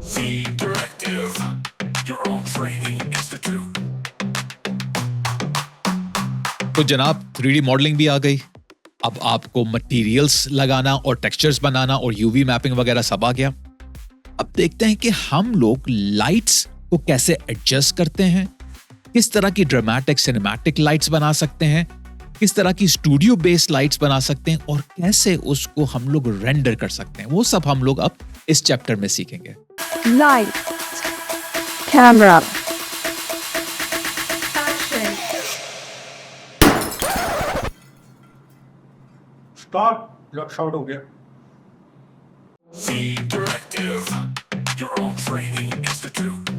Feed Directive, your own training institute. तो जनाब 3D modelling भी आ गई। अब आपको मटेरियल्स लगाना और टेक्सचर्स बनाना और यूवी मैपिंग वगैरह सब आ गया। अब देखते हैं कि हम लोग लाइट्स को कैसे एडजस्ट करते हैं, किस तरह की ड्रामेटिक सिनेमैटिक लाइट्स बना सकते हैं, किस तरह की स्टूडियो बेस्ड लाइट्स बना सकते हैं और कैसे उसको हम लोग रेंडर कर सकते हैं। वो सब हम लोग अब इस चैप्टर में सीखेंगे। Light, camera, action. Start shot हो गया। Feed Directive, your own training institute.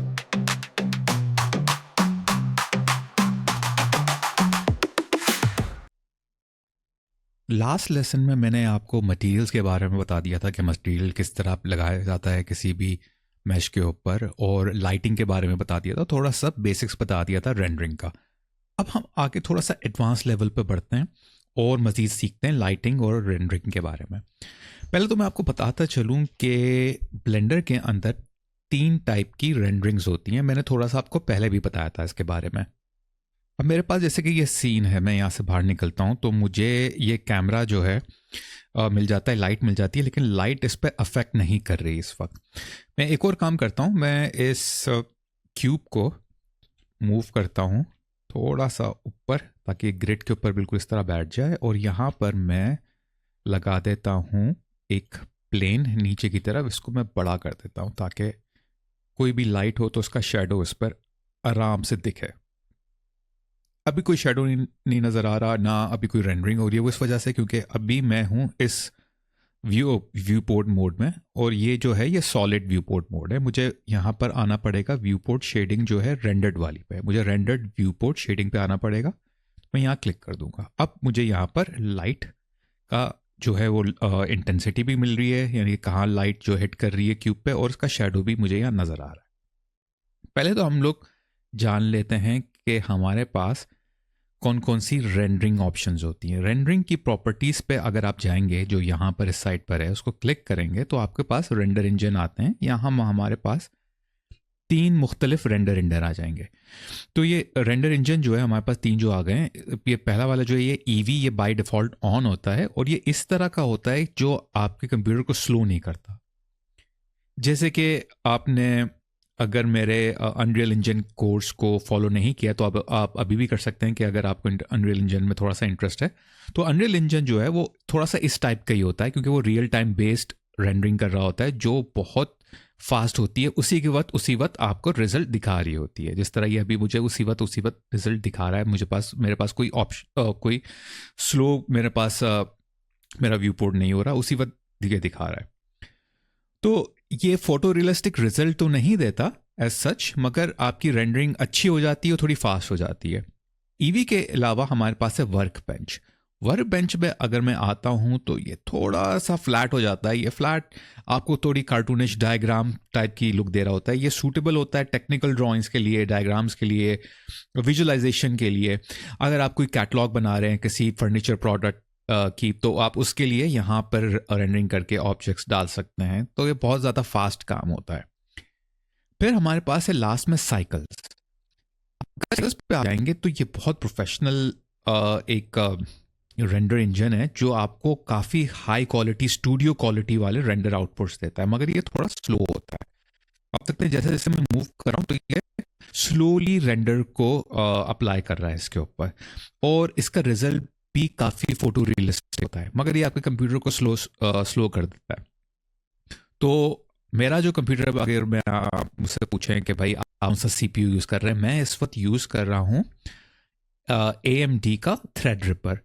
Last lesson में मैंने आपको मटेरियल्स के बारे में बता दिया था कि मटेरियल किस तरह लगाया जाता है किसी भी मैश के ऊपर, और लाइटिंग के बारे में बता दिया था, थोड़ा सा बेसिक्स बता दिया था रेंडरिंग का। अब हम आगे थोड़ा सा एडवांस लेवल पे बढ़ते हैं और मज़ीद सीखते हैं लाइटिंग और रेंडरिंग के बारे में। पहले तो मैं आपको बताता चलूँ कि ब्लेंडर के अंदर 3 टाइप की रेंडरिंग्स होती हैं। मैंने थोड़ा सा आपको पहले भी बताया था इसके बारे में। अब मेरे पास जैसे कि ये सीन है, मैं यहाँ से बाहर निकलता हूँ तो मुझे ये कैमरा जो है मिल जाता है, लाइट मिल जाती है, लेकिन लाइट इस पर अफेक्ट नहीं कर रही इस वक्त। मैं एक और काम करता हूँ, मैं इस क्यूब को मूव करता हूँ थोड़ा सा ऊपर ताकि ग्रिड के ऊपर बिल्कुल इस तरह बैठ जाए, और यहाँ पर मैं लगा देता हूँ एक प्लेन नीचे की तरफ। इसको मैं बड़ा कर देता हूँ ताकि कोई भी लाइट हो तो उसका शेडो इस पर आराम से दिखे। अभी कोई शेडो नहीं नज़र आ रहा, ना अभी कोई रेंडरिंग हो रही है। वो इस वजह से क्योंकि अभी मैं हूँ इस व्यू पोर्ट मोड में, और ये जो है ये सॉलिड व्यू पोर्ट मोड है। मुझे यहाँ पर आना पड़ेगा व्यू पोर्ट शेडिंग जो है रेंडर्ड वाली पे, मुझे रेंडर्ड व्यू पोर्ट शेडिंग पे आना पड़ेगा। मैं यहाँ क्लिक कर दूंगा। अब मुझे यहाँ पर लाइट का जो है वो इंटेंसिटी भी मिल रही है, यानी कहाँ लाइट जो हिट कर रही है क्यूब पे, और उसका शेडो भी मुझे यहाँ नज़र आ रहा है। पहले तो हम लोग जान लेते हैं कि हमारे पास कौन कौन सी रेंडरिंग ऑप्शंस होती हैं। रेंडरिंग की प्रॉपर्टीज़ पे अगर आप जाएंगे, जो यहाँ पर इस साइट पर है, उसको क्लिक करेंगे तो आपके पास रेंडर इंजन आते हैं। यहाँ हमारे पास 3 मुख्तलिफ रेंडर इंजन आ जाएंगे। तो ये रेंडर इंजन जो है हमारे पास 3 जो आ गए हैं। ये पहला वाला जो है ये ईवी, ये बाय डिफ़ॉल्ट ऑन होता है, और ये इस तरह का होता है जो आपके कंप्यूटर को स्लो नहीं करता। जैसे कि आपने अगर मेरे अनरियल इंजन कोर्स को फॉलो नहीं किया तो आप अभी भी कर सकते हैं कि अगर आपको अनरियल इंजन में थोड़ा सा इंटरेस्ट है तो अनरियल इंजन जो है वो थोड़ा सा इस टाइप का ही होता है, क्योंकि वो रियल टाइम बेस्ड रेंडरिंग कर रहा होता है जो बहुत फास्ट होती है। उसी वक्त आपको रिजल्ट दिखा रही होती है। जिस तरह ये अभी मुझे उसी वक्त रिजल्ट दिखा रहा है। मेरे पास कोई ऑप्शन कोई स्लो मेरे पास मेरा व्यू पोर्ट नहीं हो रहा, उसी वक्त ये दिखा रहा है। तो ये फोटो रियलिस्टिक रिजल्ट तो नहीं देता एज सच, मगर आपकी रेंडरिंग अच्छी हो जाती है और थोड़ी फास्ट हो जाती है। ईवी के अलावा हमारे पास है वर्क बेंच में अगर मैं आता हूँ तो ये थोड़ा सा फ्लैट हो जाता है। ये फ्लैट आपको थोड़ी कार्टूनिश डायग्राम टाइप की लुक दे रहा होता है। ये सूटेबल होता है टेक्निकल ड्राइंग्स के लिए, डायग्राम्स के लिए, विजुअलाइजेशन के लिए। अगर आप कोई कैटलॉग बना रहे हैं किसी फर्नीचर प्रोडक्ट की, तो आप उसके लिए यहाँ पर रेंडरिंग करके ऑब्जेक्ट्स डाल सकते हैं। तो ये बहुत ज़्यादा फास्ट काम होता है। फिर हमारे पास है लास्ट में साइकिल्स पे आ जाएंगे तो ये बहुत प्रोफेशनल एक रेंडर इंजन है जो आपको काफ़ी हाई क्वालिटी स्टूडियो क्वालिटी वाले रेंडर आउटपुट्स देता है, मगर ये थोड़ा स्लो होता है। आप देखते हैं जैसे जैसे मैं मूव कर रहा हूँ तो ये स्लोली रेंडर को अप्लाई कर रहा है इसके ऊपर, और इसका रिजल्ट भी काफ़ी फोटो रियलिस्टिक होता है, मगर ये आपके कंप्यूटर को स्लो कर देता है। तो मेरा जो कंप्यूटर, अगर मैं मुझसे पूछें कि भाई आप कौन सा CPU यूज़ कर रहे हैं, मैं इस वक्त यूज़ कर रहा हूँ AMD का थ्रेडरिपर,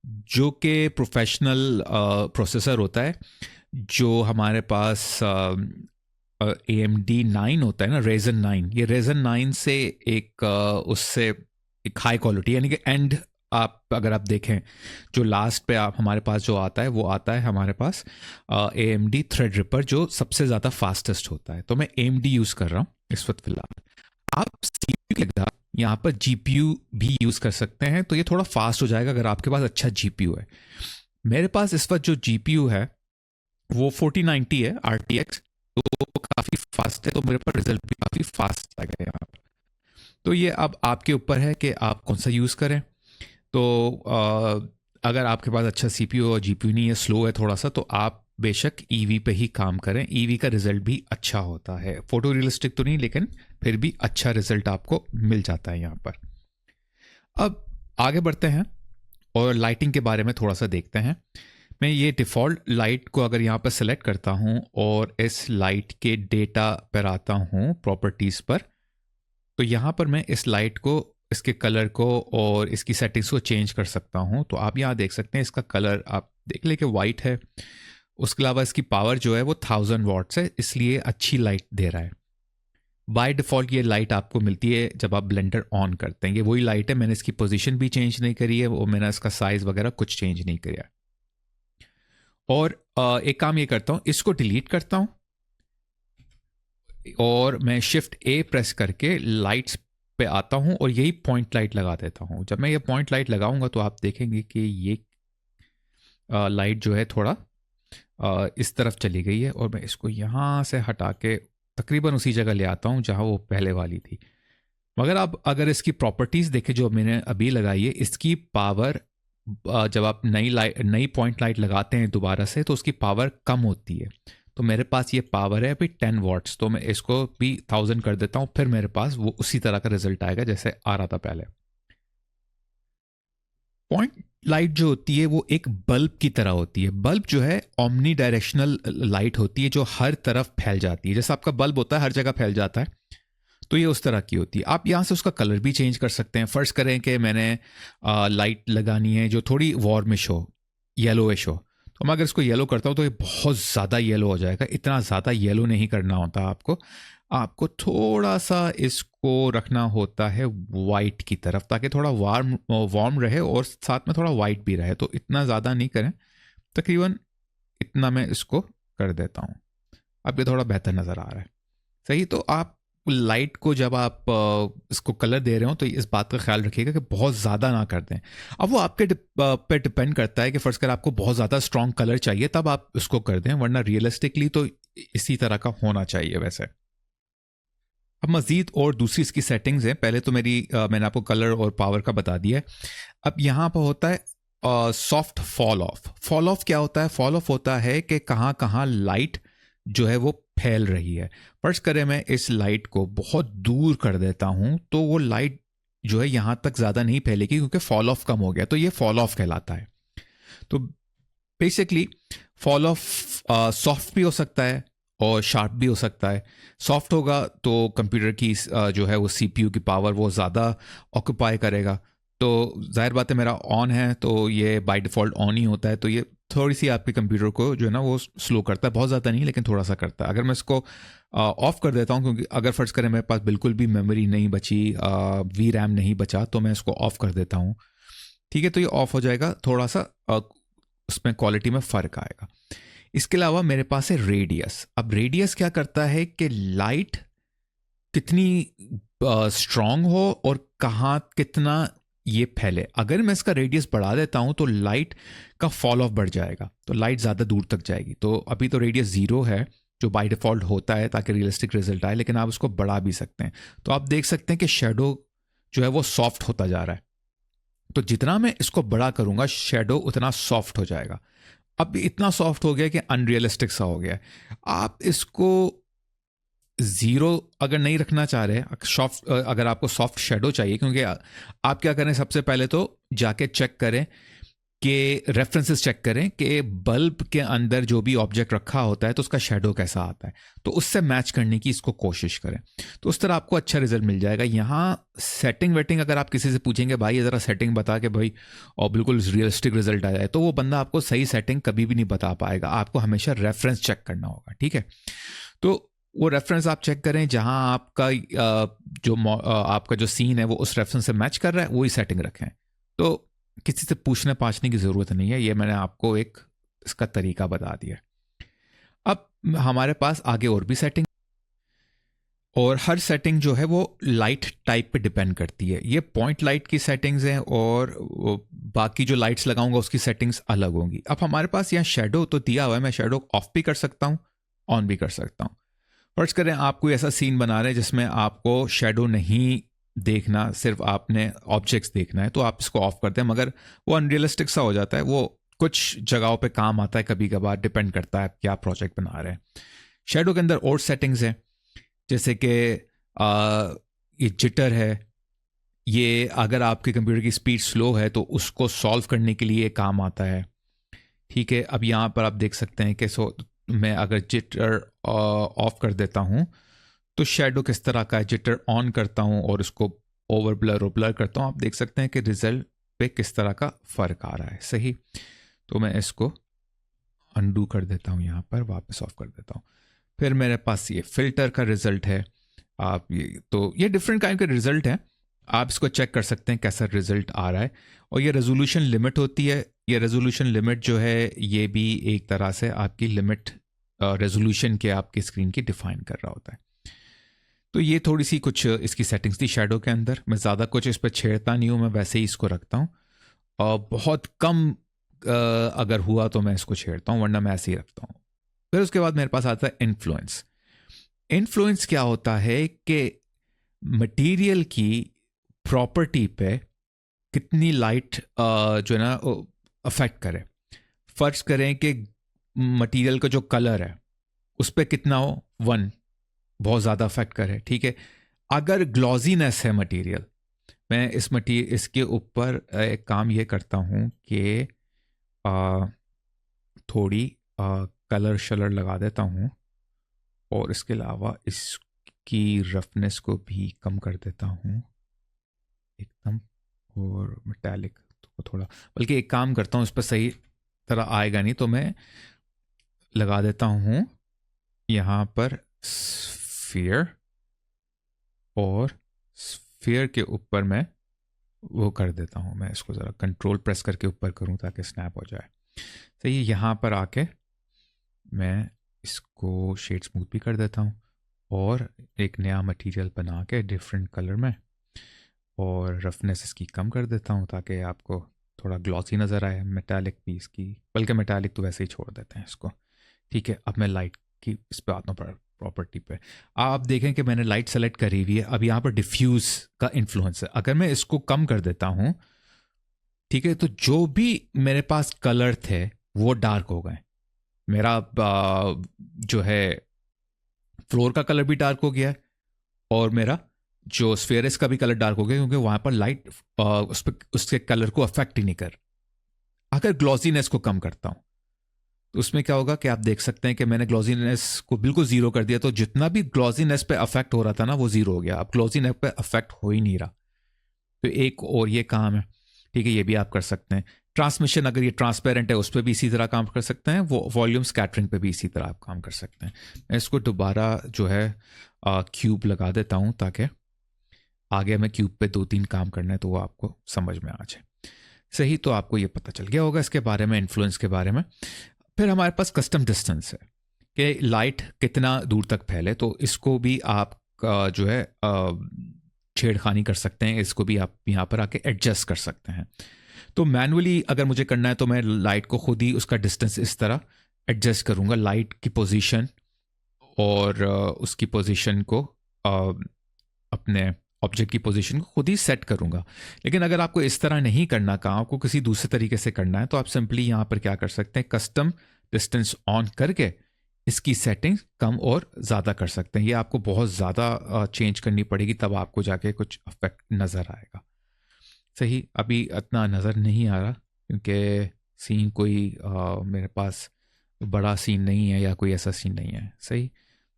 जो कि प्रोफेशनल प्रोसेसर होता है। जो हमारे पास AMD 9 होता है ना, Ryzen 9, ये Ryzen 9 से उससे एक हाई क्वालिटी, यानी कि एंड अगर आप देखें जो लास्ट पे हमारे पास जो आता है वो आता है हमारे पास AMD थ्रेडरिपर, जो सबसे ज़्यादा फास्टेस्ट होता है। तो मैं AMD यूज़ कर रहा हूँ इस वक्त फिलहाल। आप CPU के साथ यहाँ पर GPU भी यूज़ कर सकते हैं, तो ये थोड़ा फास्ट हो जाएगा अगर आपके पास अच्छा GPU है। मेरे पास इस वक्त जो GPU है वो 4090 है RTX, तो काफ़ी फास्ट है, तो मेरे पास रिजल्ट भी काफ़ी फास्ट आ गया यहाँ पर। तो ये अब आपके ऊपर है कि आप कौन सा यूज़ करें। तो अगर आपके पास अच्छा सीपीयू और जीपीयू नहीं है, स्लो है थोड़ा सा, तो आप बेशक ईवी पे ही काम करें। ईवी का रिजल्ट भी अच्छा होता है, फोटो रियलिस्टिक तो नहीं लेकिन फिर भी अच्छा रिजल्ट आपको मिल जाता है यहाँ पर। अब आगे बढ़ते हैं और लाइटिंग के बारे में थोड़ा सा देखते हैं। मैं ये डिफ़ॉल्ट लाइट को अगर यहाँ पर सेलेक्ट करता हूँ और इस लाइट के डेटा पर आता हूँ प्रॉपर्टीज़ पर, तो यहाँ पर मैं इस लाइट को, इसके कलर को और इसकी सेटिंग्स को चेंज कर सकता हूँ। तो आप यहाँ देख सकते हैं इसका कलर आप देख लें कि वाइट है। उसके अलावा इसकी पावर जो है वो 1000 वॉट्स है, इसलिए अच्छी लाइट दे रहा है। बाय डिफ़ॉल्ट ये लाइट आपको मिलती है जब आप ब्लेंडर ऑन करते हैं। ये वही लाइट है, मैंने इसकी पोजीशन भी चेंज नहीं करी है, वो मैंने इसका साइज़ वगैरह कुछ चेंज नहीं किया। और एक काम ये करता हूँ, इसको डिलीट करता हूँ और मैं शिफ्ट ए प्रेस करके लाइट्स पे आता हूँ और यही पॉइंट लाइट लगा देता हूँ। जब मैं ये पॉइंट लाइट लगाऊंगा तो आप देखेंगे कि ये लाइट जो है थोड़ा इस तरफ चली गई है और मैं इसको यहाँ से हटा के तकरीबन उसी जगह ले आता हूँ जहाँ वो पहले वाली थी। मगर आप अगर इसकी प्रॉपर्टीज़ देखें जो मैंने अभी लगाई है, इसकी पावर जब आप नई पॉइंट लाइट लगाते हैं दोबारा से तो उसकी पावर कम होती है। तो मेरे पास ये पावर है अभी 10 वॉट्स, तो मैं इसको भी 1000 कर देता हूँ, फिर मेरे पास वो उसी तरह का रिजल्ट आएगा जैसे आ रहा था पहले। पॉइंट लाइट जो होती है वो एक बल्ब की तरह होती है। बल्ब जो है ओमनी डायरेक्शनल लाइट होती है जो हर तरफ फैल जाती है। जैसा आपका बल्ब होता है हर जगह फैल जाता है, तो ये उस तरह की होती है। आप यहाँ से उसका कलर भी चेंज कर सकते हैं। फर्ज करें कि मैंने लाइट लगानी है जो थोड़ी वार्मिश हो, येलोइश हो, तो मैं अगर इसको येलो करता हूँ तो ये बहुत ज़्यादा येलो हो जाएगा। इतना ज़्यादा येलो नहीं करना होता आपको थोड़ा सा इसको रखना होता है वाइट की तरफ, ताकि थोड़ा वार्म रहे और साथ में थोड़ा वाइट भी रहे। तो इतना ज़्यादा नहीं करें, तकरीबन इतना मैं इसको कर देता हूँ। अब ये थोड़ा बेहतर नज़र आ रहा है, सही। तो आप लाइट को जब आप इसको कलर दे रहे हो तो इस बात का ख्याल रखिएगा कि बहुत ज़्यादा ना कर दें। अब वो आपके पे डिपेंड करता है कि फ़र्ज़ कर आपको बहुत ज़्यादा स्ट्रॉन्ग कलर चाहिए तब आप इसको कर दें, वरना रियलिस्टिकली तो इसी तरह का होना चाहिए वैसे। अब मज़ीद और दूसरी इसकी सेटिंग्स हैं। पहले तो मैंने आपको कलर और पावर का बता दिया है। अब यहाँ पर होता है soft fall of. Fall of क्या होता है? फॉल ऑफ होता है कि कहाँ कहाँ लाइट जो है वो फैल रही है। फर्ज करें मैं इस लाइट को बहुत दूर कर देता हूं तो वो लाइट जो है यहां तक ज्यादा नहीं फैलेगी क्योंकि फॉल ऑफ कम हो गया, तो ये फॉल ऑफ कहलाता है। तो बेसिकली फॉल ऑफ सॉफ्ट भी हो सकता है और शार्प भी हो सकता है। सॉफ्ट होगा तो कंप्यूटर की जो है वो सीपीयू की पावर वो ज़्यादा ऑक्यूपाई करेगा। तो जाहिर बात है मेरा ऑन है तो ये बाय डिफ़ॉल्ट ऑन ही होता है, तो ये थोड़ी सी आपके कंप्यूटर को जो है ना वो स्लो करता है, बहुत ज़्यादा नहीं लेकिन थोड़ा सा करता है। अगर मैं इसको ऑफ़ कर देता हूँ, क्योंकि अगर फ़र्ज़ करें मेरे पास बिल्कुल भी मेमोरी नहीं बची, वी रैम नहीं बचा, तो मैं इसको ऑफ़ कर देता हूँ, ठीक है। तो ये ऑफ़ हो जाएगा, थोड़ा सा उसमें क्वालिटी में फ़र्क आएगा। इसके अलावा मेरे पास है रेडियस। अब रेडियस क्या करता है कि लाइट कितनी स्ट्रॉन्ग हो और कहाँ कितना ये फैले। अगर मैं इसका रेडियस बढ़ा देता हूं तो लाइट का फॉल ऑफ बढ़ जाएगा, तो लाइट ज़्यादा दूर तक जाएगी। तो अभी तो रेडियस 0 है जो बाय डिफ़ॉल्ट होता है ताकि रियलिस्टिक रिजल्ट आए, लेकिन आप उसको बढ़ा भी सकते हैं। तो आप देख सकते हैं कि शेडो जो है वो सॉफ्ट होता जा रहा है। तो जितना मैं इसको बड़ा करूंगा शेडो उतना सॉफ्ट हो जाएगा। अब इतना सॉफ्ट हो गया कि अनरियलिस्टिक सा हो गया। आप इसको 0 अगर नहीं रखना चाह रहे, सॉफ्ट, अगर आपको सॉफ्ट शेडो चाहिए, क्योंकि आप क्या करें, सबसे पहले तो जाके चेक करें कि रेफरेंसेस चेक करें कि बल्ब के अंदर जो भी ऑब्जेक्ट रखा होता है तो उसका शेडो कैसा आता है, तो उससे मैच करने की इसको कोशिश करें, तो उस तरह आपको अच्छा रिजल्ट मिल जाएगा। यहाँ सेटिंग वेटिंग अगर आप किसी से पूछेंगे भाई ये ज़रा सेटिंग बता के भाई और बिल्कुल रियलिस्टिक रिजल्ट आ जाए, तो वो बंदा आपको सही सेटिंग कभी भी नहीं बता पाएगा। आपको हमेशा रेफरेंस चेक करना होगा, ठीक है। तो वो रेफरेंस आप चेक करें जहां आपका जो सीन है वो उस रेफरेंस से मैच कर रहा है, वही सेटिंग रखें। तो किसी से पूछने पाछने की ज़रूरत नहीं है, ये मैंने आपको एक इसका तरीका बता दिया। अब हमारे पास आगे और भी सेटिंग, और हर सेटिंग जो है वो लाइट टाइप पे डिपेंड करती है। ये पॉइंट लाइट की सेटिंग्स हैं और बाकी जो लाइट्स लगाऊंगा उसकी सेटिंग्स अलग होंगी। अब हमारे पास यहाँ शेडो तो दिया हुआ है, मैं शेडो ऑफ भी कर सकता हूँ, ऑन भी कर सकता हूँ। फर्ज करें आप कोई ऐसा सीन बना रहे हैं जिसमें आपको शेडो नहीं देखना, सिर्फ आपने ऑब्जेक्ट्स देखना है, तो आप इसको ऑफ करते हैं, मगर वो अनरियलिस्टिक सा हो जाता है। वो कुछ जगहों पे काम आता है, कभी कभार डिपेंड करता है क्या प्रोजेक्ट बना रहे हैं। शेडो के अंदर और सेटिंग्स हैं, जैसे कि ये जिटर है, ये अगर आपके कंप्यूटर की स्पीड स्लो है तो उसको सॉल्व करने के लिए काम आता है। ठीक है, अब यहाँ पर आप देख सकते हैं कि मैं अगर जिटर ऑफ कर देता हूँ तो शेडो किस तरह का है। जिटर ऑन करता हूँ और इसको ओवर ब्लर और ब्लर करता हूँ, आप देख सकते हैं कि रिजल्ट पे किस तरह का फ़र्क आ रहा है। सही, तो मैं इसको अनडू कर देता हूँ, यहाँ पर वापस ऑफ कर देता हूँ। फिर मेरे पास ये फिल्टर का रिजल्ट है। आप ये डिफरेंट काइंड के रिजल्ट है, आप इसको चेक कर सकते हैं कैसा रिजल्ट आ रहा है। और ये रेजोल्यूशन लिमिट होती है, ये रेजोल्यूशन लिमिट जो है ये भी एक तरह से आपकी लिमिट रेजोल्यूशन के आपकी स्क्रीन की डिफाइन कर रहा होता है। तो ये थोड़ी सी कुछ इसकी सेटिंग्स थी शेडो के अंदर। मैं ज़्यादा कुछ इस पर छेड़ता नहीं हूँ, मैं वैसे ही इसको रखता हूँ, और बहुत कम अगर हुआ तो मैं इसको छेड़ता हूँ, वरना मैं ऐसे ही रखता हूँ। फिर उसके बाद मेरे पास आता है इन्फ्लुएंस। इन्फ्लुएंस क्या होता है कि मटेरियल की प्रॉपर्टी पे कितनी लाइट जो है ना अफेक्ट करे। फर्ज करें कि मटेरियल का जो कलर है उस पर कितना हो, 1 बहुत ज़्यादा अफेक्ट करे। ठीक है, अगर ग्लॉजीनेस है मटेरियल, मैं इसके ऊपर एक काम ये करता हूँ कि थोड़ी कलर शलर लगा देता हूँ, और इसके अलावा इसकी रफनेस को भी कम कर देता हूँ एकदम, और मेटालिक को थोड़ा, बल्कि एक काम करता हूँ, इस पर सही तरह आएगा नहीं तो मैं लगा देता हूँ यहाँ पर स्फीयर, और स्फीयर के ऊपर मैं वो कर देता हूँ, मैं इसको ज़रा कंट्रोल प्रेस करके ऊपर करूँ ताकि स्नैप हो जाए। तो ये यहाँ पर आके मैं इसको शेड स्मूथ भी कर देता हूँ, और एक नया मटेरियल बना के डिफरेंट कलर में, और रफनेस इसकी कम कर देता हूँ ताकि आपको थोड़ा ग्लॉसी नज़र आए। मेटालिक भी इसकी, बल्कि मेटालिक तो वैसे ही छोड़ देते हैं इसको। ठीक है, अब मैं लाइट की इस पर आता हूँ प्रॉपर्टी पे। आप देखें कि मैंने लाइट सेलेक्ट करी हुई है। अब यहाँ पर डिफ्यूज़ का इन्फ्लुएंस है, अगर मैं इसको कम कर देता हूँ, ठीक है, तो जो भी मेरे पास कलर थे वो डार्क हो गए। मेरा जो है फ्लोर का कलर भी डार्क हो गया है, और मेरा जो स्फेयर्स का भी कलर डार्क हो गया, क्योंकि वहाँ पर लाइट उसके कलर को अफेक्ट ही नहीं कर। अगर ग्लॉसीनेस को कम करता हूँ तो उसमें क्या होगा कि आप देख सकते हैं कि मैंने ग्लॉसीनेस को बिल्कुल ज़ीरो कर दिया, तो जितना भी ग्लॉसीनेस पे अफेक्ट हो रहा था ना वो ज़ीरो हो गया। अब ग्लॉसीनेस पे अफेक्ट हो ही नहीं रहा। तो एक और ये काम है, ठीक है, ये भी आप कर सकते हैं। ट्रांसमिशन, अगर ये ट्रांसपेरेंट है उस पर भी इसी तरह काम कर सकते हैं, वो वॉल्यूम स्कैटरिंग पे भी इसी तरह आप काम कर सकते हैं। मैं इसको दोबारा जो है क्यूब लगा देता हूँ ताकि आगे मैं क्यूब पे 2-3 काम करना है तो वो आपको समझ में आ जाए। सही, तो आपको ये पता चल गया होगा इसके बारे में, इन्फ्लुएंस के बारे में। फिर हमारे पास कस्टम डिस्टेंस है कि लाइट कितना दूर तक फैले, तो इसको भी आप जो है छेड़खानी कर सकते हैं, इसको भी आप यहाँ पर आके एडजस्ट कर सकते हैं। तो मैनुअली अगर मुझे करना है तो मैं लाइट को खुद ही उसका डिस्टेंस इस तरह एडजस्ट करूँगा, लाइट की पोजीशन और उसकी पोजीशन को अपने ऑब्जेक्ट की पोजीशन को खुद ही सेट करूँगा। लेकिन अगर आपको इस तरह नहीं करना, काम आपको किसी दूसरे तरीके से करना है, तो आप सिंपली यहाँ पर क्या कर सकते हैं, कस्टम डिस्टेंस ऑन करके इसकी सेटिंग कम और ज़्यादा कर सकते हैं। ये आपको बहुत ज़्यादा चेंज करनी पड़ेगी, तब आपको जाके कुछ इफेक्ट नज़र आएगा। सही, अभी इतना नज़र नहीं आ रहा क्योंकि सीन कोई मेरे पास बड़ा सीन नहीं है या कोई ऐसा सीन नहीं है। सही,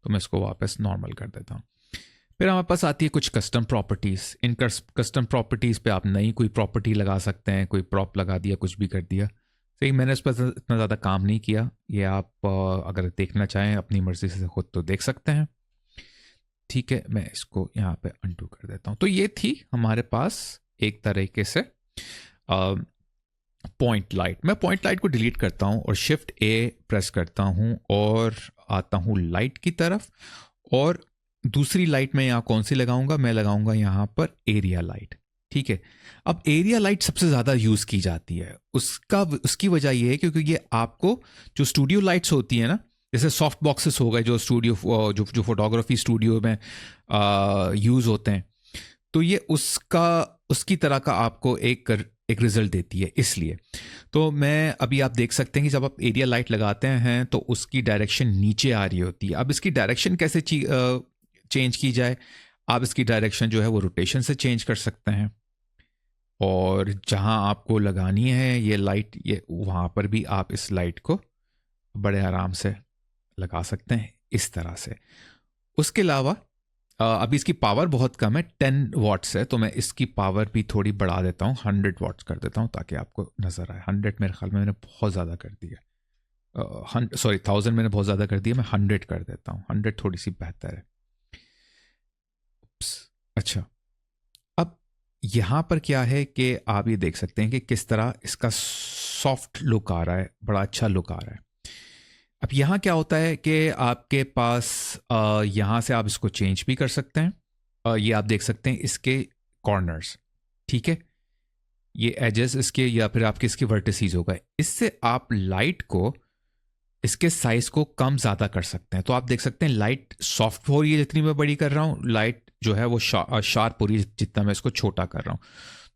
तो मैं इसको वापस नॉर्मल कर देता हूँ। फिर हमारे पास आती है कुछ कस्टम प्रॉपर्टीज़। इन कस्टम प्रॉपर्टीज़ पे आप नई कोई प्रॉपर्टी लगा सकते हैं, कोई प्रॉप लगा दिया, कुछ भी कर दिया। सही, मैंने इस पर इतना ज़्यादा काम नहीं किया, ये आप अगर देखना चाहें अपनी मर्ज़ी से खुद तो देख सकते हैं। ठीक है, मैं इसको यहाँ पे अनडू कर देता हूँ। तो ये थी हमारे पास एक तरीके से पॉइंट लाइट। मैं पॉइंट लाइट को डिलीट करता हूँ और शिफ्ट ए प्रेस करता हूँ और आता हूँ लाइट की तरफ, और दूसरी लाइट में यहाँ कौन सी लगाऊंगा, मैं लगाऊंगा यहाँ पर एरिया लाइट। ठीक है, अब एरिया लाइट सबसे ज़्यादा यूज़ की जाती है। उसकी वजह ये है क्योंकि ये आपको जो स्टूडियो लाइट्स होती है ना, जैसे सॉफ्ट बॉक्सेस हो गए जो स्टूडियो जो फोटोग्राफी स्टूडियो में यूज़ होते हैं, तो ये उसकी तरह का आपको एक रिजल्ट देती है। इसलिए तो मैं अभी आप देख सकते हैं कि जब आप एरिया लाइट लगाते हैं तो उसकी डायरेक्शन नीचे आ रही होती है। अब इसकी डायरेक्शन कैसे चेंज की जाए? आप इसकी डायरेक्शन जो है वो रोटेशन से चेंज कर सकते हैं, और जहां आपको लगानी है ये लाइट, ये वहां पर भी आप इस लाइट को बड़े आराम से लगा सकते हैं इस तरह से। उसके अलावा अभी इसकी पावर बहुत कम है, 10 वाट्स है, तो मैं इसकी पावर भी थोड़ी बढ़ा देता हूँ, 100 वाट्स कर देता हूँ ताकि आपको नज़र आए। 100 मेरे ख्याल में मैंने बहुत ज़्यादा कर दिया, सॉरी 1000 मैंने बहुत ज़्यादा कर दिया, मैं 100 कर देता हूँ। 100 थोड़ी सी बेहतर है। अच्छा, अब यहाँ पर क्या है कि आप ये देख सकते हैं कि किस तरह इसका सॉफ्ट लुक आ रहा है, बड़ा अच्छा लुक आ रहा है। अब यहाँ क्या होता है कि आपके पास यहाँ से आप इसको चेंज भी कर सकते हैं। ये आप देख सकते हैं इसके कॉर्नर्स, ठीक है, ये एजेस इसके, या फिर आपके इसके वर्टिसेस हो गए। इससे आप लाइट को, इसके साइज को कम ज़्यादा कर सकते हैं। तो आप देख सकते हैं लाइट सॉफ्ट हो रही है जितनी मैं बड़ी कर रहा हूँ, लाइट जो है वो शार्प हो रही है जितना मैं इसको छोटा कर रहा हूँ।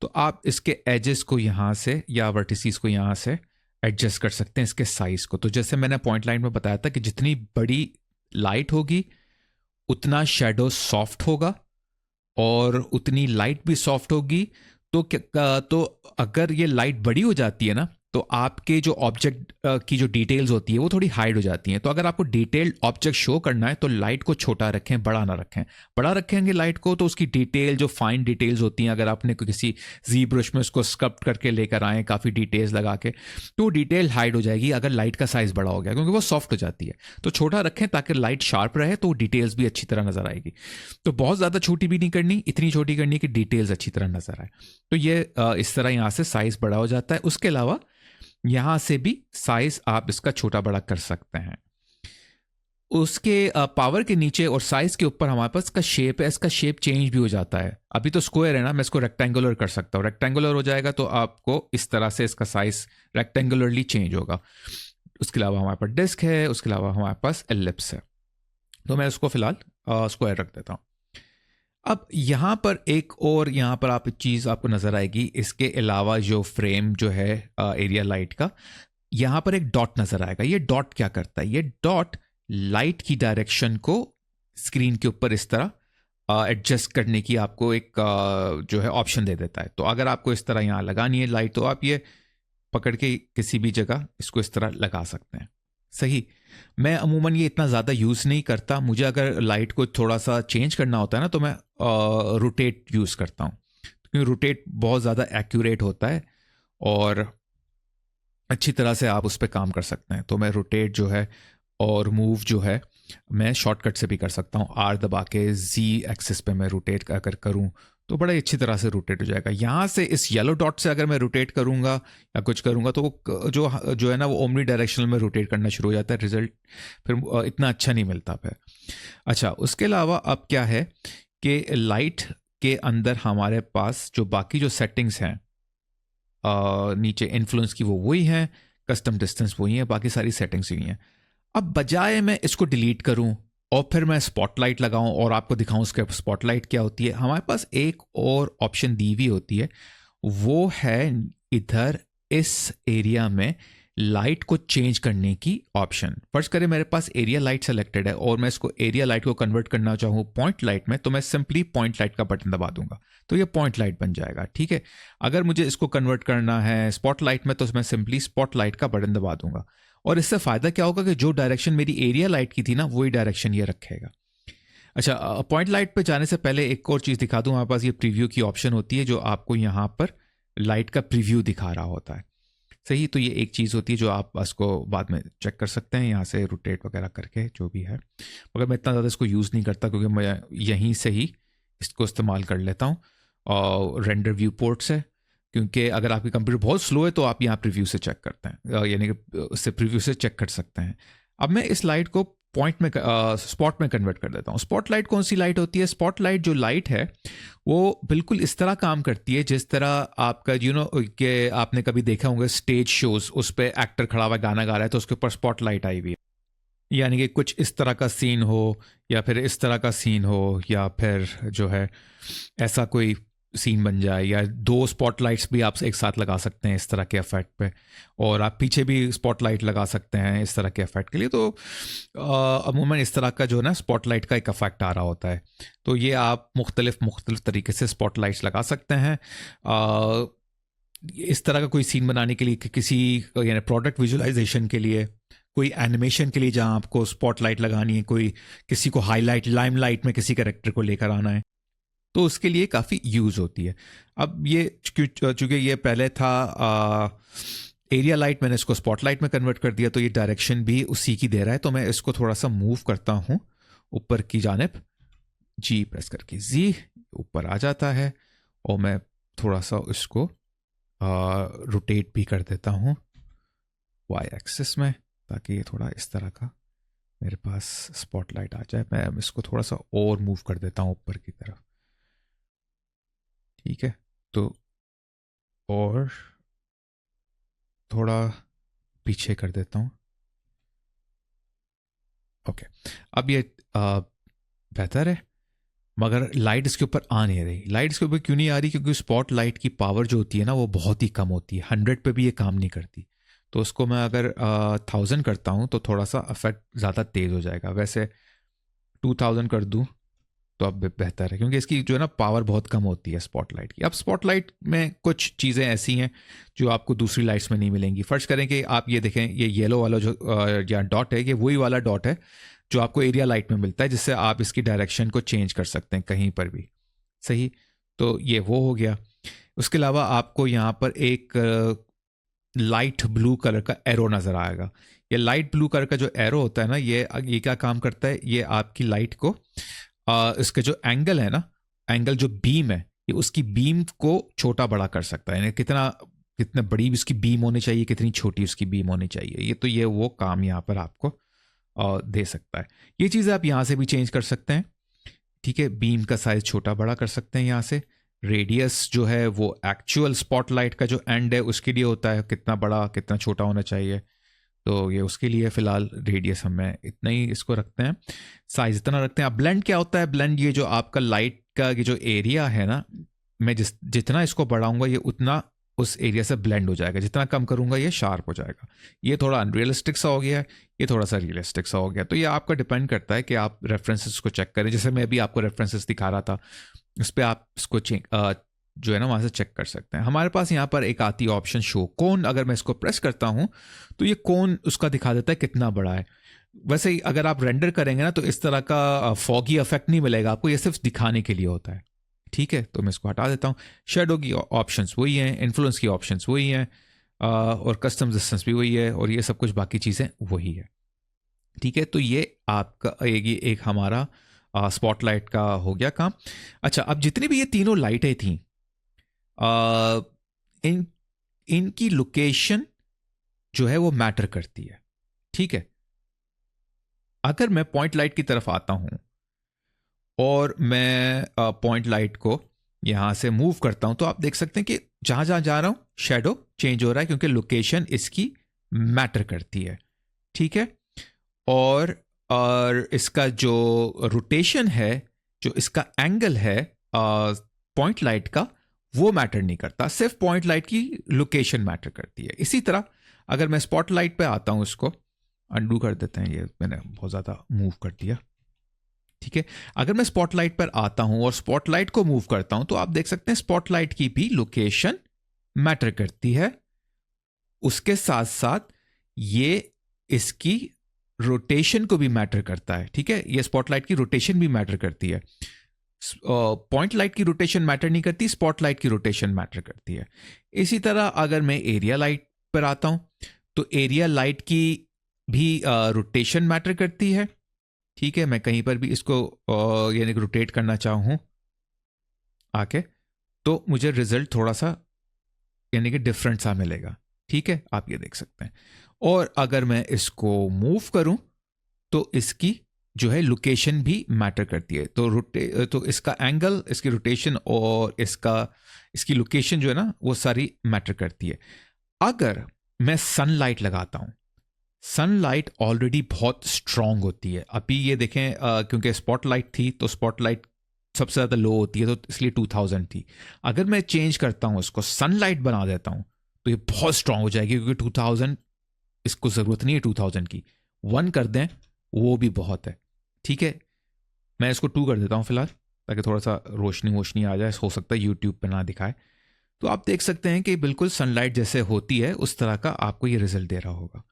तो आप इसके एजेस को यहाँ से या वर्टिसेस को यहाँ से एडजस्ट कर सकते हैं इसके साइज को। तो जैसे मैंने पॉइंट लाइट में बताया था कि जितनी बड़ी लाइट होगी उतना शेडो सॉफ्ट होगा और उतनी लाइट भी सॉफ्ट होगी। तो अगर ये लाइट बड़ी हो जाती है ना, तो आपके जो ऑब्जेक्ट की जो डिटेल्स होती है वो थोड़ी हाइड हो जाती हैं। तो अगर आपको डिटेल्ड ऑब्जेक्ट शो करना है तो लाइट को छोटा रखें, बड़ा ना रखें। बड़ा रखेंगे लाइट को तो उसकी डिटेल, जो फाइन डिटेल्स होती हैं, अगर आपने किसी जी ब्रश में उसको स्कल्प्ट करके लेकर आए काफ़ी डिटेल्स लगा के, तो डिटेल हाइड हो जाएगी अगर लाइट का साइज़ बड़ा हो गया, क्योंकि वो सॉफ्ट हो जाती है। तो छोटा रखें ताकि लाइट शार्प रहे, तो डिटेल्स भी अच्छी तरह नज़र आएगी। तो बहुत ज़्यादा छोटी भी नहीं करनी, इतनी छोटी करनी कि डिटेल्स अच्छी तरह नज़र आए। तो ये इस तरह यहाँ से साइज़ बड़ा हो जाता है। उसके अलावा यहां से भी साइज आप इसका छोटा बड़ा कर सकते हैं। उसके पावर के नीचे और साइज के ऊपर हमारे पास इसका शेप है, इसका शेप चेंज भी हो जाता है। अभी तो स्क्वायर है ना, मैं इसको रेक्टेंगुलर कर सकता हूँ। रेक्टेंगुलर हो जाएगा तो आपको इस तरह से इसका साइज रेक्टेंगुलरली चेंज होगा। उसके अलावा हमारे पास डिस्क है, उसके अलावा हमारे पास एलिप्स है। तो मैं इसको फिलहाल स्क्वायर रख देता हूँ। अब यहाँ पर एक और यहाँ पर आप चीज़ आपको नज़र आएगी, इसके अलावा जो फ्रेम जो है एरिया लाइट का, यहाँ पर एक डॉट नज़र आएगा। ये डॉट क्या करता है? ये डॉट लाइट की डायरेक्शन को स्क्रीन के ऊपर इस तरह एडजस्ट करने की आपको एक जो है ऑप्शन दे देता है। तो अगर आपको इस तरह यहाँ लगानी है लाइट, तो आप ये पकड़ के किसी भी जगह इसको इस तरह लगा सकते हैं। सही, मैं अमूमन ये इतना ज़्यादा यूज़ नहीं करता। मुझे अगर लाइट को थोड़ा सा चेंज करना होता है ना, तो मैं रोटेट यूज़ करता हूँ, क्योंकि रोटेट बहुत ज़्यादा एक्यूरेट होता है और अच्छी तरह से आप उस पर काम कर सकते हैं। तो मैं रोटेट जो है और मूव जो है मैं शॉर्टकट से भी कर सकता हूँ। आर दबा के जी एक्सिस पे मैं रोटेट अगर करूँ तो बड़ा अच्छी तरह से रोटेट हो जाएगा। यहाँ से इस येलो डॉट से अगर मैं रोटेट करूँगा या कुछ करूँगा तो वो जो है ना, वो ओमनी डायरेक्शनल में रोटेट करना शुरू हो जाता है। रिजल्ट फिर इतना अच्छा नहीं मिलता फिर। अच्छा, उसके अलावा अब क्या है कि लाइट के अंदर हमारे पास जो बाकी जो सेटिंग्स हैं नीचे इन्फ्लुएंस की, वो वही हैं, कस्टम डिस्टेंस वही है, बाकी सारी सेटिंग्स वही हैं। अब बजाय मैं इसको डिलीट करूं और फिर मैं स्पॉटलाइट लगाऊं और आपको दिखाऊं उसके स्पॉटलाइट क्या होती है, हमारे पास एक और ऑप्शन दी हुई होती है। वो है इधर इस एरिया में लाइट को चेंज करने की ऑप्शन। फर्ज करें मेरे पास एरिया लाइट सेलेक्टेड है और मैं इसको एरिया लाइट को कन्वर्ट करना चाहूँ पॉइंट लाइट में, तो मैं सिंपली पॉइंट लाइट का बटन दबा दूंगा तो ये पॉइंट लाइट बन जाएगा। ठीक है, अगर मुझे इसको कन्वर्ट करना है स्पॉट लाइट में, तो मैं सिंपली स्पॉट लाइट का बटन दबा दूंगा। और इससे फायदा क्या होगा कि जो डायरेक्शन मेरी एरिया लाइट की थी ना, वही डायरेक्शन ये रखेगा। अच्छा, पॉइंट लाइट पे जाने से पहले एक और चीज़ दिखा दूं। हमारे पास ये प्रीव्यू की ऑप्शन होती है जो आपको यहाँ पर लाइट का प्रीव्यू दिखा रहा होता है। सही, तो ये एक चीज़ होती है जो आप उसको बाद में चेक कर सकते हैं यहाँ से रोटेट वगैरह करके, जो भी है। मगर मैं इतना ज़्यादा इसको यूज़ नहीं करता क्योंकि मैं यहीं से ही इसको इस्तेमाल कर लेता हूँ और रेंडर व्यू पोर्ट से, क्योंकि अगर आपकी कंप्यूटर बहुत स्लो है तो आप यहाँ प्रीव्यू से चेक करते हैं, यानी कि उससे प्रीव्यू से चेक कर सकते हैं। अब मैं इस लाइट को पॉइंट में स्पॉट में कन्वर्ट कर देता हूँ। स्पॉट लाइट कौन सी लाइट होती है? स्पॉट लाइट जो लाइट है वो बिल्कुल इस तरह काम करती है जिस तरह आपका कि आपने कभी देखा होगा स्टेज शोज, उस पर एक्टर खड़ा हुआ गाना गा रहा है तो उसके ऊपर स्पॉट लाइट आई हुई है, यानी कि कुछ इस तरह का सीन हो या फिर इस तरह का सीन हो या फिर जो है ऐसा कोई सीन बन जाए, या दो स्पॉटलाइट्स भी आप एक साथ लगा सकते हैं इस तरह के इफेक्ट पे, और आप पीछे भी स्पॉटलाइट लगा सकते हैं इस तरह के इफेक्ट के लिए। तो अमूमन इस तरह का जो है ना स्पॉटलाइट का एक इफेक्ट आ रहा होता है। तो ये आप मुख्तलिफ तरीके से स्पॉटलाइट्स लगा सकते हैं। इस तरह का कोई सीन बनाने के लिए कि किसी यानी प्रोडक्ट विजुअलाइजेशन के लिए, कोई एनिमेशन के लिए जहां आपको स्पॉटलाइट लगानी है, कोई किसी को हाईलाइट लाइमलाइट में किसी कैरेक्टर को लेकर आना है, तो उसके लिए काफ़ी यूज़ होती है। अब ये चूँकि ये पहले था एरिया लाइट, मैंने इसको स्पॉटलाइट में कन्वर्ट कर दिया, तो ये डायरेक्शन भी उसी की दे रहा है। तो मैं इसको थोड़ा सा मूव करता हूँ ऊपर की जानिब, जी प्रेस करके जी ऊपर आ जाता है, और मैं थोड़ा सा इसको रोटेट भी कर देता हूँ वाई एक्सिस में, ताकि ये थोड़ा इस तरह का मेरे पास स्पॉटलाइट आ जाए। मैं इसको थोड़ा सा और मूव कर देता हूँ ऊपर की तरफ, ठीक है। तो और थोड़ा पीछे कर देता हूँ, ओके। अब ये बेहतर है, मगर लाइट इसके ऊपर आ नहीं रही। लाइट इसके ऊपर क्यों नहीं आ रही? क्योंकि स्पॉट लाइट की पावर जो होती है ना वो बहुत ही कम होती है, 100 पे भी ये काम नहीं करती। तो उसको मैं अगर 1000 करता हूँ तो थोड़ा सा इफेक्ट ज़्यादा तेज़ हो जाएगा। वैसे 2000 कर दूँ तो अब बेहतर है, क्योंकि इसकी जो है ना पावर बहुत कम होती है स्पॉटलाइट की। अब स्पॉटलाइट में कुछ चीज़ें ऐसी हैं जो आपको दूसरी लाइट्स में नहीं मिलेंगी। फर्ज करें कि आप ये देखें, ये येलो वाला जो या डॉट है, ये वही वाला डॉट है जो आपको एरिया लाइट में मिलता है, जिससे आप इसकी डायरेक्शन को चेंज कर सकते हैं कहीं पर भी, सही। तो ये वो हो गया। उसके अलावा आपको यहाँ पर एक लाइट ब्लू कलर का एरो नज़र आएगा। ये लाइट ब्लू कलर का जो एरो होता है ना, ये क्या काम करता है? ये आपकी लाइट को इसके जो एंगल है ना, एंगल जो बीम है, ये उसकी बीम को छोटा बड़ा कर सकता है। यानी कितना बड़ी इसकी बीम होनी चाहिए, कितनी छोटी उसकी बीम होनी चाहिए। ये वो काम यहाँ पर आपको दे सकता है। ये चीज़ आप यहाँ से भी चेंज कर सकते हैं, ठीक है। बीम का साइज छोटा बड़ा कर सकते हैं यहाँ से। रेडियस जो है वो एक्चुअल स्पॉटलाइट का जो एंड है उसके लिए होता है, कितना बड़ा कितना छोटा होना चाहिए। तो ये उसके लिए फ़िलहाल रेडियस हमें इतना ही इसको रखते हैं, साइज इतना रखते हैं। अब ब्लेंड क्या होता है? ब्लेंड ये जो आपका लाइट का ये जो एरिया है ना, मैं जितना इसको बढ़ाऊंगा ये उतना उस एरिया से ब्लेंड हो जाएगा, जितना कम करूंगा ये शार्प हो जाएगा। ये थोड़ा अनरियलिस्टिक सा हो गया है, ये थोड़ा सा रियलिस्टिक सा हो गया। तो ये आपका डिपेंड करता है कि आप रेफरेंसेस को चेक करें। जैसे मैं अभी आपको रेफरेंसेस दिखा रहा था, उस पर आप इसको जो है ना वहाँ से चेक कर सकते हैं। हमारे पास यहाँ पर एक आती है ऑप्शन शो कोन। अगर मैं इसको प्रेस करता हूँ तो ये कोन उसका दिखा देता है कितना बड़ा है। वैसे ही अगर आप रेंडर करेंगे ना तो इस तरह का फॉगी इफेक्ट नहीं मिलेगा आपको, ये सिर्फ दिखाने के लिए होता है, ठीक है। तो मैं इसको हटा देता हूँ। शेडो की ऑप्शंस वही हैं, इन्फ्लुएंस की ऑप्शंस वही हैं, और कस्टम डिस्टेंस भी वही है, और ये सब कुछ बाकी चीज़ें वही है, ठीक है। तो ये आपका एक हमारा स्पॉटलाइट का हो गया काम। अच्छा, अब जितनी भी ये तीनों लाइटें थी, इनकी लोकेशन जो है वो मैटर करती है, ठीक है। अगर मैं पॉइंट लाइट की तरफ आता हूं और मैं पॉइंट लाइट को यहां से मूव करता हूं, तो आप देख सकते हैं कि जहां जहां जा रहा हूं शेडो चेंज हो रहा है, क्योंकि लोकेशन इसकी मैटर करती है, ठीक है। और इसका जो रोटेशन है, जो इसका एंगल है पॉइंट लाइट का, वो मैटर नहीं करता, सिर्फ पॉइंट लाइट की लोकेशन मैटर करती है। इसी तरह अगर मैं स्पॉट लाइट पे आता हूं, इसको अंडू कर देते हैं, ये मैंने बहुत ज़्यादा मूव कर दिया, ठीक है। अगर मैं स्पॉटलाइट पर आता हूं और स्पॉटलाइट को मूव करता हूं, तो आप देख सकते हैं स्पॉटलाइट की भी लोकेशन मैटर करती है। उसके साथ साथ ये इसकी रोटेशन को भी मैटर करता है, ठीक है। ये स्पॉटलाइट की रोटेशन भी मैटर करती है। पॉइंट लाइट की रोटेशन मैटर नहीं करती, स्पॉटलाइट की रोटेशन मैटर करती है। इसी तरह अगर मैं एरिया लाइट पर आता हूं, तो एरिया लाइट की भी रोटेशन मैटर करती है, ठीक है। मैं कहीं पर भी इसको यानी रोटेट करना चाहूँ आके, तो मुझे रिजल्ट थोड़ा सा यानी कि डिफरेंट सा मिलेगा, ठीक है। आप ये देख सकते हैं। और अगर मैं इसको मूव करूं तो इसकी जो है लोकेशन भी मैटर करती है। तो इसका एंगल, इसकी रोटेशन और इसकी लोकेशन जो है ना वो सारी मैटर करती है। अगर मैं सनलाइट लगाता हूं, सनलाइट ऑलरेडी बहुत स्ट्रांग होती है। अभी ये देखें क्योंकि स्पॉटलाइट थी तो स्पॉटलाइट सबसे ज़्यादा लो होती है, तो इसलिए 2000 थी। अगर मैं चेंज करता हूँ इसको, सनलाइट बना देता हूँ, तो ये बहुत स्ट्रांग हो जाएगी, क्योंकि 2000 इसको ज़रूरत नहीं है 2000 की। 1 कर दें वो भी बहुत है। ठीक है, मैं इसको 2 कर देता हूँ फिलहाल, ताकि थोड़ा सा रोशनी वोशनी आ जाए। हो सकता है यूट्यूब पे ना दिखाए। तो आप देख सकते हैं कि बिल्कुल सनलाइट जैसे होती है उस तरह का आपको ये रिजल्ट दे रहा होगा।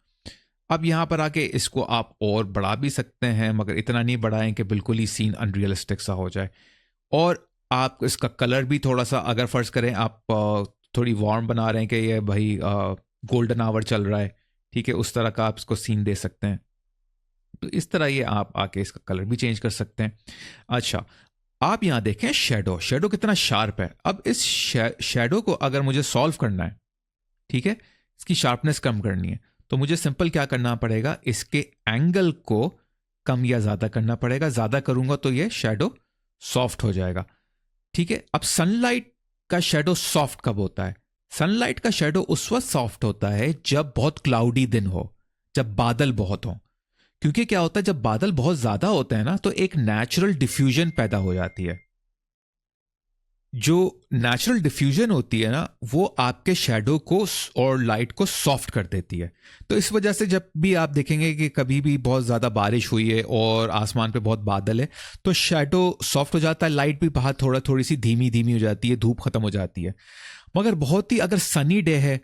अब यहाँ पर आके इसको आप और बढ़ा भी सकते हैं, मगर इतना नहीं बढ़ाएं कि बिल्कुल ही सीन अनरियलिस्टिक सा हो जाए। और आप इसका कलर भी थोड़ा सा, अगर फ़र्ज़ करें आप थोड़ी वार्म बना रहे हैं कि ये भाई गोल्डन आवर चल रहा है, ठीक है, उस तरह का आप इसको सीन दे सकते हैं। तो इस तरह ये आप आके इसका कलर भी चेंज कर सकते हैं। अच्छा, आप यहाँ देखें शेडो कितना शार्प है। अब इस शेडो को अगर मुझे सॉल्व करना है, ठीक है, इसकी शार्पनेस कम करनी है, तो मुझे सिंपल क्या करना पड़ेगा, इसके एंगल को कम या ज़्यादा करना पड़ेगा। ज़्यादा करूंगा तो ये शेडो सॉफ्ट हो जाएगा। ठीक है, अब सनलाइट का शेडो सॉफ्ट कब होता है? सनलाइट का शेडो उस वक्त सॉफ्ट होता है जब बहुत क्लाउडी दिन हो, जब बादल बहुत हो। क्योंकि क्या होता है, जब बादल बहुत ज्यादा होते हैं ना, तो एक नेचुरल डिफ्यूजन पैदा हो जाती है। जो नेचुरल डिफ्यूजन होती है ना, वो आपके शेडो को और लाइट को सॉफ्ट कर देती है। तो इस वजह से जब भी आप देखेंगे कि कभी भी बहुत ज़्यादा बारिश हुई है और आसमान पे बहुत बादल है, तो शेडो सॉफ्ट हो जाता है, लाइट भी बाहर थोड़ी सी धीमी धीमी हो जाती है, धूप खत्म हो जाती है। मगर बहुत ही अगर सनी डे है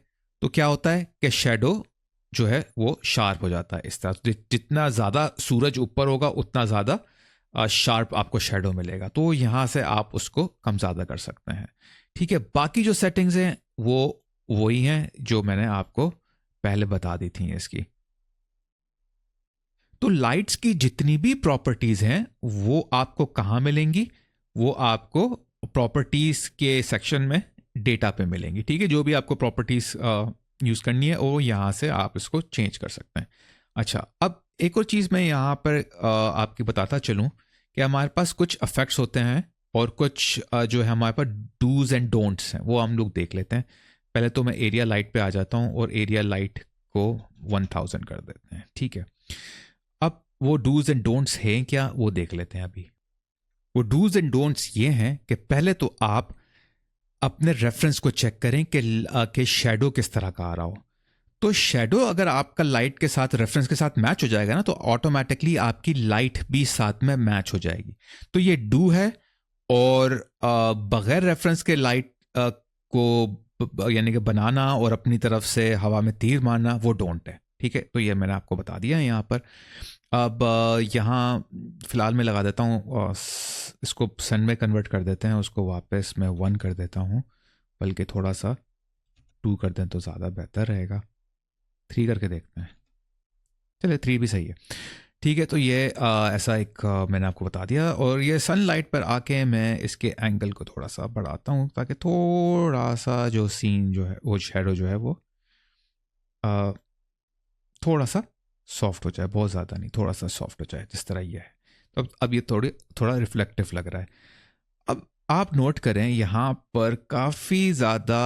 तो क्या होता है कि शेडो जो है वो शार्प हो जाता है इस तरह। जितना ज़्यादा सूरज ऊपर होगा उतना ज़्यादा शार्प आपको शेडो मिलेगा। तो यहाँ से आप उसको कम ज़्यादा कर सकते हैं। ठीक है, बाकी जो सेटिंग्स हैं वो वही हैं जो मैंने आपको पहले बता दी थी इसकी। तो लाइट्स की जितनी भी प्रॉपर्टीज़ हैं वो आपको कहाँ मिलेंगी? वो आपको प्रॉपर्टीज़ के सेक्शन में डेटा पे मिलेंगी। ठीक है, जो भी आपको प्रॉपर्टीज़ यूज़ करनी है वो यहाँ से आप इसको चेंज कर सकते हैं। अच्छा, अब एक और चीज़ मैं यहाँ पर आपकी बताता चलूँ कि हमारे पास कुछ इफेक्ट्स होते हैं और कुछ जो है हमारे पास डूज एंड डोंट्स हैं, वो हम लोग देख लेते हैं। पहले तो मैं एरिया लाइट पे आ जाता हूँ और एरिया लाइट को 1000 कर देते हैं। ठीक है, अब वो डूज एंड डोंट्स हैं क्या, वो देख लेते हैं अभी। वो डूज एंड डोंट्स ये हैं कि पहले तो आप अपने रेफरेंस को चेक करें कि शेडो किस तरह का आ रहा हो। तो शेडो अगर आपका लाइट के साथ, रेफरेंस के साथ मैच हो जाएगा ना, तो ऑटोमेटिकली आपकी लाइट भी साथ में मैच हो जाएगी। तो ये डू है। और बगैर रेफरेंस के लाइट को यानी कि बनाना और अपनी तरफ से हवा में तीर मारना, वो डोंट है। ठीक है, तो ये मैंने आपको बता दिया है यहाँ पर। अब यहाँ फिलहाल मैं लगा देता हूँ, इसको सन में कन्वर्ट कर देते हैं, उसको वापस मैं 1 कर देता हूँ, बल्कि थोड़ा सा 2 कर दें तो ज़्यादा बेहतर रहेगा। 3 करके देखते हैं, चलिए 3 भी सही है। ठीक है, तो ये ऐसा एक मैंने आपको बता दिया। और ये सनलाइट पर आके मैं इसके एंगल को थोड़ा सा बढ़ाता हूँ, ताकि थोड़ा सा जो सीन जो है, वो शेडो जो है वो थोड़ा सा सॉफ्ट हो जाए, बहुत ज़्यादा नहीं, थोड़ा सा सॉफ्ट हो जाए, जिस तरह ये है। तो अब ये थोड़ा रिफ्लेक्टिव लग रहा है। अब आप नोट करें यहाँ पर काफ़ी ज़्यादा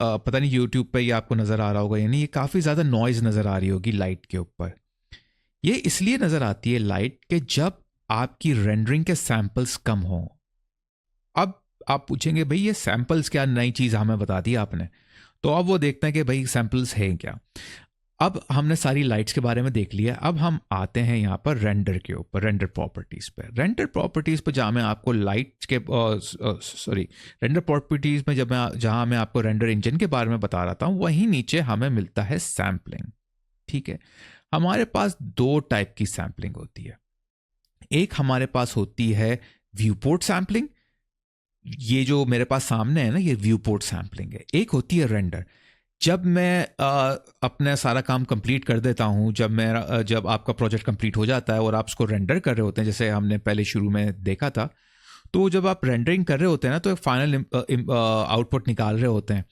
पता नहीं यूट्यूब पे ये आपको नज़र आ रहा होगा, यानी ये काफ़ी ज़्यादा नॉइज़ नज़र आ रही होगी लाइट के ऊपर। ये इसलिए नज़र आती है लाइट के जब आपकी रेंडरिंग के सैंपल्स कम हों। अब आप पूछेंगे भाई ये सैंपल्स क्या नई चीज़ हमें बता दी आपने, तो अब वो देखते हैं कि भाई सैंपल्स हैं क्या। अब हमने सारी लाइट्स के बारे में देख लिया। अब हम आते हैं यहाँ पर रेंडर के ऊपर, रेंडर प्रॉपर्टीज़ पे। रेंडर प्रॉपर्टीज़ पे जहाँ मैं आपको लाइट्स के रेंडर प्रॉपर्टीज़ में जहाँ मैं आपको रेंडर इंजन के बारे में बता रहा था, वहीं नीचे हमें मिलता है सैम्पलिंग। ठीक है, हमारे पास 2 टाइप की सैम्पलिंग होती है। एक हमारे पास होती है व्यूपोर्ट सैम्पलिंग, ये जो मेरे पास सामने है ना, ये व्यूपोर्ट सैम्पलिंग है। एक होती है रेंडर। जब मैं अपना सारा काम कंप्लीट कर देता हूँ, जब आपका प्रोजेक्ट कंप्लीट हो जाता है और आप उसको रेंडर कर रहे होते हैं, जैसे हमने पहले शुरू में देखा था, तो जब आप रेंडरिंग कर रहे होते हैं ना, तो एक फाइनल आउटपुट निकाल रहे होते हैं।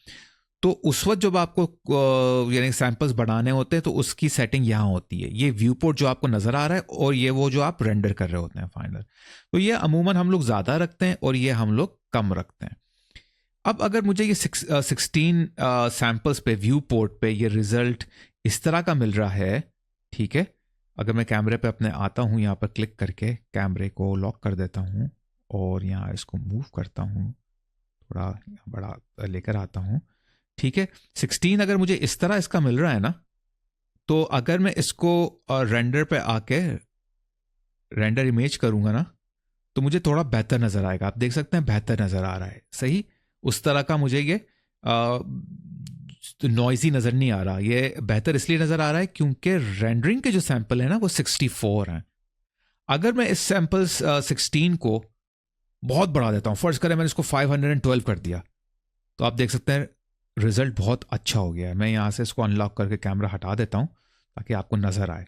तो उस वक्त जब आपको यानी सैंपल्स बढ़ाने होते हैं, तो उसकी सेटिंग यहाँ होती है। ये व्यू पोर्ट जो आपको नज़र आ रहा है, और ये वो जो आप रेंडर कर रहे होते हैं फाइनल। तो ये अमूमन हम लोग ज़्यादा रखते हैं और ये हम लोग कम रखते हैं। अब अगर मुझे ये 16 सैंपल्स पे व्यू पोर्ट पे ये रिजल्ट इस तरह का मिल रहा है, ठीक है, अगर मैं कैमरे पे अपने आता हूँ, यहाँ पर क्लिक करके कैमरे को लॉक कर देता हूँ और यहाँ इसको मूव करता हूँ, थोड़ा बड़ा लेकर आता हूँ, ठीक है। 16 अगर मुझे इस तरह इसका मिल रहा है ना, तो अगर मैं इसको रेंडर पे आके रेंडर इमेज करूँगा ना, तो मुझे थोड़ा बेहतर नज़र आएगा। आप देख सकते हैं बेहतर नज़र आ रहा है, सही। उस तरह का मुझे ये नॉइजी नज़र नहीं आ रहा। ये बेहतर इसलिए नज़र आ रहा है क्योंकि रेंडरिंग के जो सैंपल है ना वो 64 हैं। अगर मैं इस सैंपल 16 को बहुत बढ़ा देता हूँ, फर्ज करें मैंने इसको 512 कर दिया, तो आप देख सकते हैं रिजल्ट बहुत अच्छा हो गया है। मैं यहाँ से इसको अनलॉक करके कैमरा हटा देता हूँ ताकि आपको नज़र आए,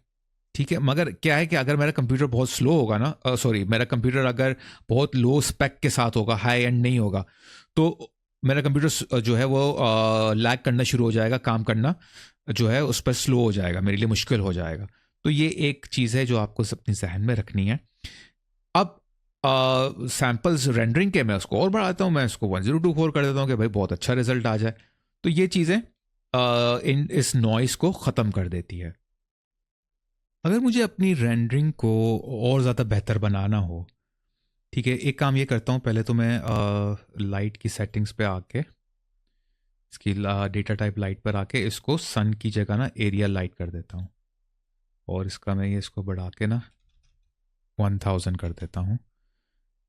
ठीक है। मगर क्या है कि अगर मेरा कंप्यूटर बहुत स्लो होगा ना, सॉरी, मेरा कंप्यूटर अगर बहुत लो स्पेक के साथ होगा, हाई एंड नहीं होगा, तो मेरा कंप्यूटर जो है वो लैग करना शुरू हो जाएगा, काम करना जो है उस पर स्लो हो जाएगा, मेरे लिए मुश्किल हो जाएगा। तो ये एक चीज़ है जो आपको अपनी जहन में रखनी है। अब सैम्पल्स रेंडरिंग के मैं उसको और बढ़ाता हूँ, मैं इसको 1024 कर देता हूँ कि भाई बहुत अच्छा रिजल्ट आ जाए। तो ये चीज़ें इस नॉइस को ख़त्म कर देती है। अगर मुझे अपनी रेंडरिंग को और ज़्यादा बेहतर बनाना हो, ठीक है, एक काम ये करता हूँ, पहले तो मैं लाइट की सेटिंग्स पे आके, इसकी डेटा टाइप लाइट पर आके इसको सन की जगह ना एरिया लाइट कर देता हूँ, और इसका मैं ये इसको बढ़ा के ना 1000 कर देता हूँ,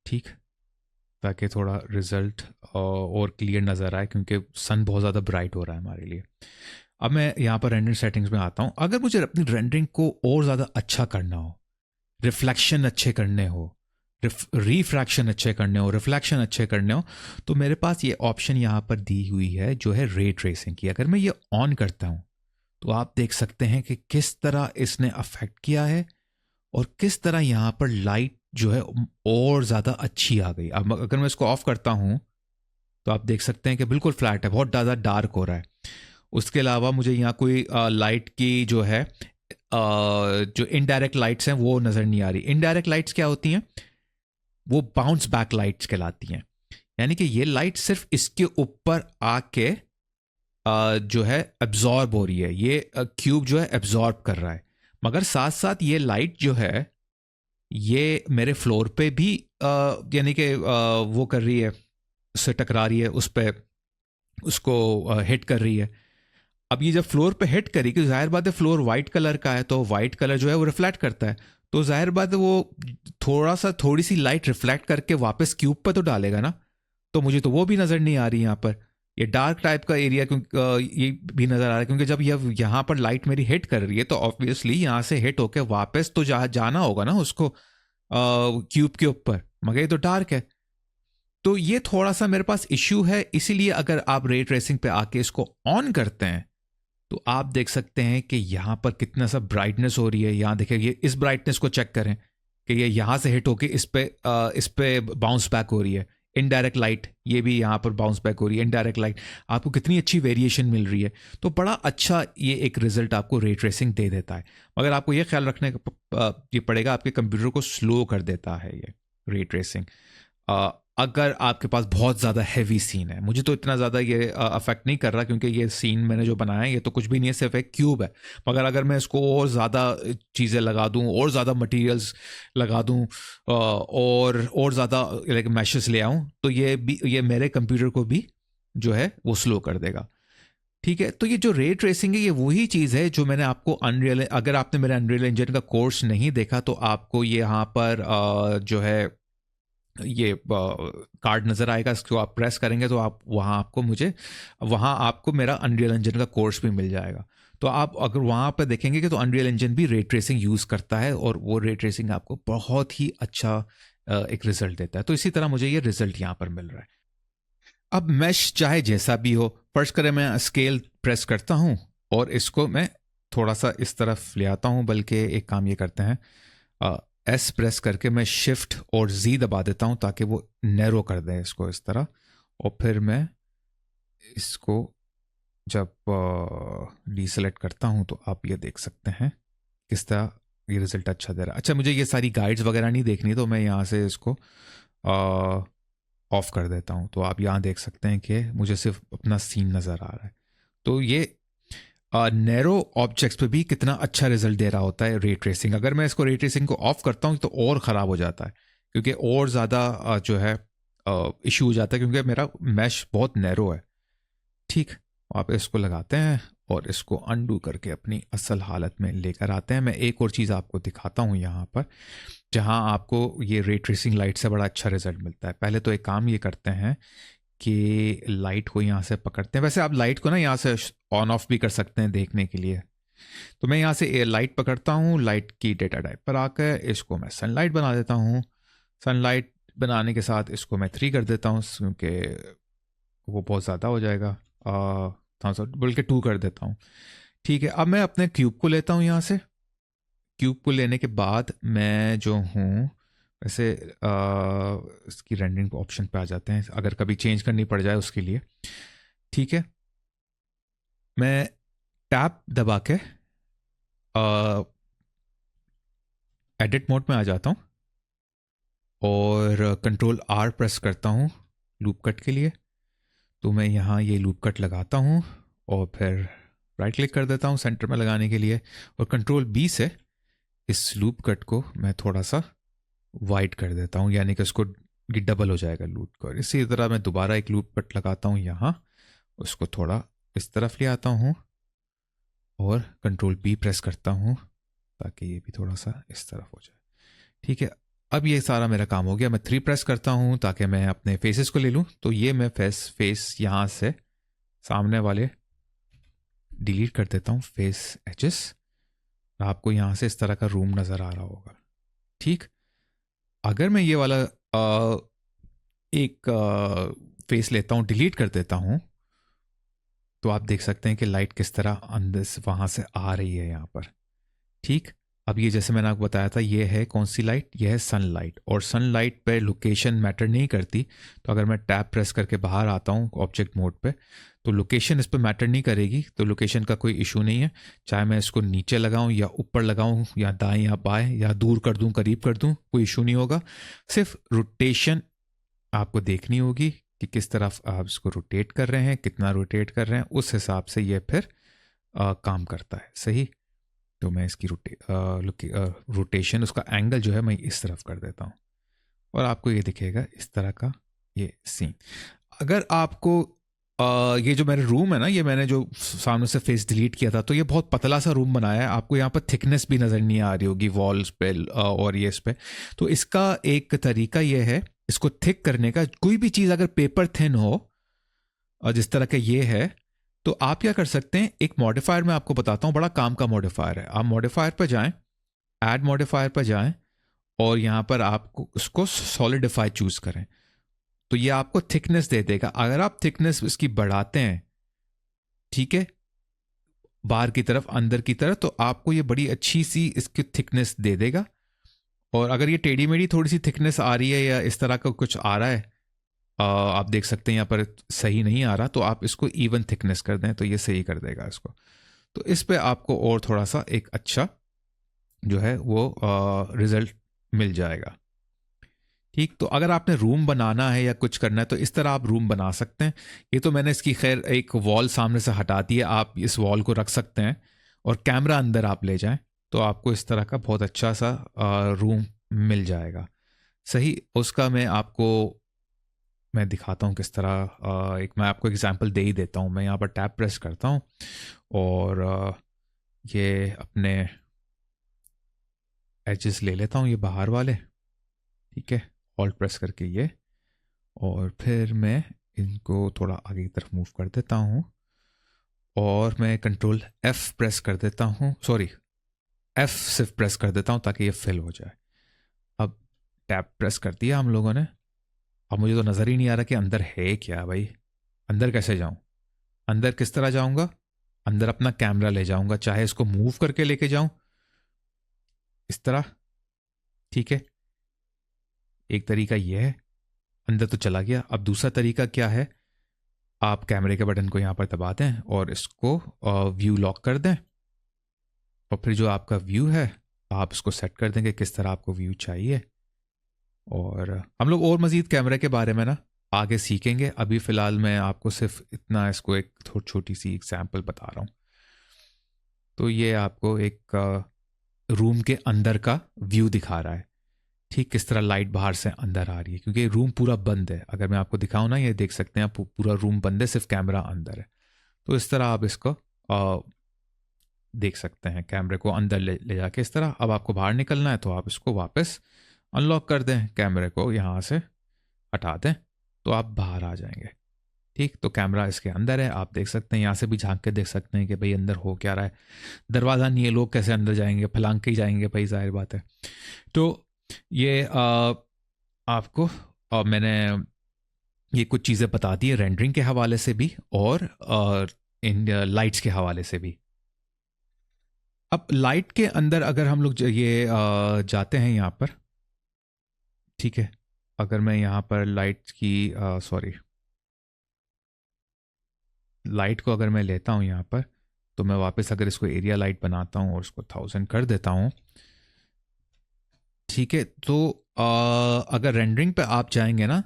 ठीक, ताकि थोड़ा रिज़ल्ट और क्लियर नज़र आए, क्योंकि सन बहुत ज़्यादा ब्राइट हो रहा है हमारे लिए। अब मैं यहाँ पर रेंडर सेटिंग्स में आता हूँ। अगर मुझे अपनी रेंडरिंग को और ज़्यादा अच्छा करना हो, रिफ्लेक्शन अच्छे करने हो, रिफ्रैक्शन अच्छे करने हो, रिफ्लेक्शन अच्छे करने हो, तो मेरे पास ये ऑप्शन यहाँ पर दी हुई है जो है रे ट्रेसिंग की। अगर मैं ये ऑन करता हूँ तो आप देख सकते हैं कि किस तरह इसने अफेक्ट किया है और किस तरह यहाँ पर लाइट जो है और ज़्यादा अच्छी आ गई। अब अगर मैं इसको ऑफ करता हूँ तो आप देख सकते हैं कि बिल्कुल फ्लैट है, बहुत ज़्यादा डार्क हो रहा है। उसके अलावा मुझे यहाँ कोई लाइट की जो है जो इनडायरेक्ट लाइट्स हैं वो नज़र नहीं आ रही। इनडायरेक्ट लाइट्स क्या होती हैं? वो बाउंस बैक लाइट्स कहलाती हैं, यानी कि ये लाइट सिर्फ इसके ऊपर आके जो है एब्जॉर्ब हो रही है, ये क्यूब जो है एब्जॉर्ब कर रहा है, मगर साथ साथ ये लाइट जो है ये मेरे फ्लोर पे भी यानी कि वो कर रही है, उससे टकरा रही है, उस पर उसको हिट कर रही है। अब ये जब फ्लोर पे हिट करी, कि जाहिर बात है फ्लोर वाइट कलर का है, तो वाइट कलर जो है वो रिफ्लेक्ट करता है, तो जाहिर बात है वो थोड़ी सी लाइट रिफ्लेक्ट करके वापस क्यूब पर तो डालेगा ना। तो मुझे तो वो भी नज़र नहीं आ रही यहाँ पर। ये डार्क टाइप का एरिया क्योंकि ये भी नज़र आ रहा है, क्योंकि जब यहाँ पर लाइट मेरी हिट कर रही है तो ऑब्वियसली यहाँ से हिट होकर वापस तो जाना होगा ना उसको क्यूब के ऊपर, मगर ये तो डार्क है। तो ये थोड़ा सा मेरे पास इश्यू है। इसीलिए अगर आप रे ट्रेसिंग पे आके इसको ऑन करते हैं तो आप देख सकते हैं कि यहाँ पर कितना सा ब्राइटनेस हो रही है। यहाँ देखिए, ये इस ब्राइटनेस को चेक करें कि ये यहाँ से हिट होके इस पे बाउंस बैक हो रही है। इनडायरेक्ट लाइट ये भी यहाँ पर बाउंस बैक हो रही है। इनडायरेक्ट लाइट आपको कितनी अच्छी वेरिएशन मिल रही है। तो बड़ा अच्छा ये एक रिजल्ट आपको रे ट्रेसिंग दे देता है, मगर आपको ये ख्याल रखने ये पड़ेगा, आपके कंप्यूटर को स्लो कर देता है ये रे ट्रेसिंग अगर आपके पास बहुत ज़्यादा हैवी सीन है। मुझे तो इतना ज़्यादा ये अफेक्ट नहीं कर रहा, क्योंकि ये सीन मैंने जो बनाया है ये तो कुछ भी नहीं है, सिर्फ एक क्यूब है। मगर अगर मैं इसको और ज़्यादा चीज़ें लगा दूँ, और ज़्यादा मटेरियल्स लगा दूँ, और ज़्यादा लाइक मैशेस ले आऊँ, तो ये मेरे कंप्यूटर को भी जो है वो स्लो कर देगा, ठीक है। तो ये जो रे ट्रेसिंग है ये वही चीज़ है जो मैंने आपको अनरियल, अगर आपने मेरे अनरियल इंजन का कोर्स नहीं देखा तो आपको ये यहाँ पर जो है ये कार्ड नज़र आएगा, इसको आप प्रेस करेंगे तो आप वहाँ आपको मेरा अनरियल इंजन का कोर्स भी मिल जाएगा। तो आप अगर वहाँ पर देखेंगे कि तो अनरियल इंजन भी रे ट्रेसिंग यूज़ करता है, और वो रे ट्रेसिंग आपको बहुत ही अच्छा एक रिजल्ट देता है। तो इसी तरह मुझे ये रिजल्ट यहाँ पर मिल रहा है। अब मैश चाहे जैसा भी हो, फर्स्ट करें मैं स्केल प्रेस करता हूँ और इसको मैं थोड़ा सा इस तरफ ले आता हूँ, बल्कि एक काम ये करते हैं, एस प्रेस करके मैं शिफ्ट और जी दबा देता हूं ताकि वो नैरो कर दें इसको इस तरह, और फिर मैं इसको जब डीसेलेक्ट करता हूं तो आप ये देख सकते हैं किस तरह ये रिजल्ट अच्छा दे रहा है। अच्छा, मुझे ये सारी गाइड्स वगैरह नहीं देखनी, तो मैं यहाँ से इसको ऑफ कर देता हूं। तो आप यहाँ देख सकते हैं कि मुझे सिर्फ अपना सीन नज़र आ रहा है। तो ये नैरो ऑब्जेक्ट्स पे भी कितना अच्छा रिजल्ट दे रहा होता है रे ट्रेसिंग। अगर मैं इसको रे ट्रेसिंग को ऑफ करता हूँ तो और ख़राब हो जाता है, क्योंकि और ज़्यादा जो है इशू हो जाता है, क्योंकि मेरा मैश बहुत नैरो है। ठीक, आप इसको लगाते हैं और इसको अनडू करके अपनी असल हालत में लेकर आते हैं। मैं एक और चीज़ आपको दिखाता हूँ यहाँ पर, जहाँ आपको ये रे ट्रेसिंग लाइट से बड़ा अच्छा रिजल्ट मिलता है। पहले तो एक काम ये करते हैं कि लाइट को यहाँ से पकड़ते हैं। वैसे आप लाइट को ना यहाँ से ऑन ऑफ भी कर सकते हैं देखने के लिए। तो मैं यहाँ से लाइट पकड़ता हूँ, लाइट की डेटा टाइप पर आकर इसको मैं सनलाइट बना देता हूँ। सनलाइट बनाने के साथ इसको मैं 3 कर देता हूँ, क्योंकि वो बहुत ज़्यादा हो जाएगा। बल्कि 2 कर देता हूँ। ठीक है, अब मैं अपने क्यूब को लेता हूँ यहाँ से। क्यूब को लेने के बाद मैं जो हूँ वैसे इसकी रेंडरिंग ऑप्शन पे आ जाते हैं, अगर कभी चेंज करनी पड़ जाए उसके लिए। ठीक है, मैं टैब दबा के एडिट मोड में आ जाता हूँ और कंट्रोल R प्रेस करता हूँ लूप कट के लिए। तो मैं यहाँ ये लूप कट लगाता हूँ और फिर राइट क्लिक कर देता हूँ सेंटर में लगाने के लिए, और कंट्रोल B से इस लूप कट को मैं थोड़ा सा वाइड कर देता हूँ, यानी कि उसको डबल हो जाएगा लूप कट। इसी तरह मैं दोबारा एक लूप कट लगाता हूँ यहाँ, उसको थोड़ा इस तरफ ले आता हूँ और कंट्रोल B प्रेस करता हूँ ताकि ये भी थोड़ा सा इस तरफ हो जाए। ठीक है, अब ये सारा मेरा काम हो गया। मैं 3 प्रेस करता हूँ ताकि मैं अपने फेसेस को ले लूँ। तो ये मैं फेस यहाँ से सामने वाले डिलीट कर देता हूँ, फेस एजेस। आपको यहाँ से इस तरह का रूम नज़र आ रहा होगा। ठीक, अगर मैं ये वाला एक फेस लेता हूँ, डिलीट कर देता हूँ, तो आप देख सकते हैं कि लाइट किस तरह अंदर से वहाँ से आ रही है यहाँ पर। ठीक, अब ये जैसे मैंने आपको बताया था, ये है कौन सी लाइट, ये है सनलाइट। और सनलाइट पे लोकेशन मैटर नहीं करती। तो अगर मैं टैब प्रेस करके बाहर आता हूँ ऑब्जेक्ट मोड पे, तो लोकेशन इस पर मैटर नहीं करेगी। तो लोकेशन का कोई इशू नहीं है, चाहे मैं इसको नीचे लगाऊं या ऊपर लगाऊं या दाएं या बाएं या दूर कर दूं करीब कर दूं, कोई इशू नहीं होगा। सिर्फ रोटेशन आपको देखनी होगी कि किस तरफ आप इसको रोटेट कर रहे हैं, कितना रोटेट कर रहे हैं, उस हिसाब से ये फिर काम करता है। सही, तो मैं इसकी रोटेशन, उसका एंगल जो है मैं इस तरफ कर देता हूँ और आपको ये दिखेगा इस तरह का ये सीन। अगर आपको ये जो मेरा रूम है ना, ये मैंने जो सामने से फेस डिलीट किया था, तो ये बहुत पतला सा रूम बनाया है। आपको यहाँ पर थिकनेस भी नज़र नहीं आ रही होगी वॉल्स पे और ये इस पे। तो इसका एक तरीका ये है इसको थिक करने का। कोई भी चीज़ अगर पेपर थिन हो और जिस तरह का ये है, तो आप क्या कर सकते हैं, एक मॉडिफायर मैं आपको बताता हूँ, बड़ा काम का मॉडिफायर है। आप मॉडिफायर पर जाएं, ऐड मॉडिफायर पर जाएं और यहाँ पर आपको उसको सॉलिडिफाई चूज करें, तो ये आपको थिकनेस दे देगा। अगर आप थिकनेस इसकी बढ़ाते हैं, ठीक है, बाहर की तरफ अंदर की तरफ, तो आपको ये बड़ी अच्छी सी इसकी थिकनेस दे देगा। और अगर ये टेढ़ी मेढ़ी थोड़ी सी थिकनेस आ रही है या इस तरह का कुछ आ रहा है, आप देख सकते हैं यहाँ पर सही नहीं आ रहा, तो आप इसको इवन थिकनेस कर दें तो ये सही कर देगा इसको। तो इस पे आपको और थोड़ा सा एक अच्छा जो है वो रिजल्ट मिल जाएगा। ठीक, तो अगर आपने रूम बनाना है या कुछ करना है तो इस तरह आप रूम बना सकते हैं। ये तो मैंने इसकी खैर एक वॉल सामने से हटा दी है, आप इस वॉल को रख सकते हैं और कैमरा अंदर आप ले जाएं तो आपको इस तरह का बहुत अच्छा सा रूम मिल जाएगा। सही, उसका मैं दिखाता हूँ किस तरह। एक मैं आपको एग्जांपल दे ही देता हूँ। मैं यहाँ पर टैब प्रेस करता हूँ और ये अपने एजेस ले लेता हूँ, ये बाहर वाले। ठीक है, ऑल्ट प्रेस करके ये, और फिर मैं इनको थोड़ा आगे की तरफ मूव कर देता हूँ और मैं कंट्रोल F प्रेस कर देता हूँ, सॉरी F सिर्फ प्रेस कर देता हूँ ताकि ये फिल हो जाए। अब टैब प्रेस कर दिया हम लोगों ने। अब मुझे तो नज़र ही नहीं आ रहा कि अंदर है क्या। भाई अंदर कैसे जाऊं, अंदर किस तरह जाऊंगा, अंदर अपना कैमरा ले जाऊंगा, चाहे इसको मूव करके लेके जाऊं इस तरह। ठीक है, एक तरीका यह है, अंदर तो चला गया। अब दूसरा तरीका क्या है, आप कैमरे के बटन को यहाँ पर दबा दें और इसको व्यू लॉक कर दें, और फिर जो आपका व्यू है आप इसको सेट कर देंगे किस तरह आपको व्यू चाहिए। और हम लोग और मज़ीद कैमरे के बारे में ना आगे सीखेंगे। अभी फ़िलहाल मैं आपको सिर्फ इतना इसको एक छोटी सी एग्जांपल बता रहा हूँ। तो ये आपको एक रूम के अंदर का व्यू दिखा रहा है, ठीक, किस तरह लाइट बाहर से अंदर आ रही है, क्योंकि रूम पूरा बंद है। अगर मैं आपको दिखाऊं ना, ये देख सकते हैं आप, पूरा रूम बंद है, सिर्फ कैमरा अंदर है। तो इस तरह आप इसको देख सकते हैं, कैमरे को अंदर ले जाके इस तरह। अब आपको बाहर निकलना है तो आप इसको वापस अनलॉक कर दें, कैमरे को यहाँ से हटा दें, तो आप बाहर आ जाएंगे। ठीक, तो कैमरा इसके अंदर है, आप देख सकते हैं, यहाँ से भी झांक के देख सकते हैं कि भाई अंदर हो क्या रहा है। दरवाज़ा नहीं है, लोग कैसे अंदर जाएंगे, फलांग के ही जाएंगे भाई, जाहिर बात है। तो ये आपको मैंने ये कुछ चीज़ें बता दी है रेंडरिंग के हवाले से भी और इन लाइट्स के हवाले से भी। अब लाइट के अंदर अगर हम लोग ये जाते हैं यहाँ पर, ठीक है, अगर मैं यहाँ पर लाइट की सॉरी लाइट को अगर मैं लेता हूँ यहाँ पर, तो मैं वापस अगर इसको एरिया लाइट बनाता हूँ और इसको 1000 कर देता हूँ, ठीक है, तो अगर रेंडरिंग पे आप जाएंगे ना,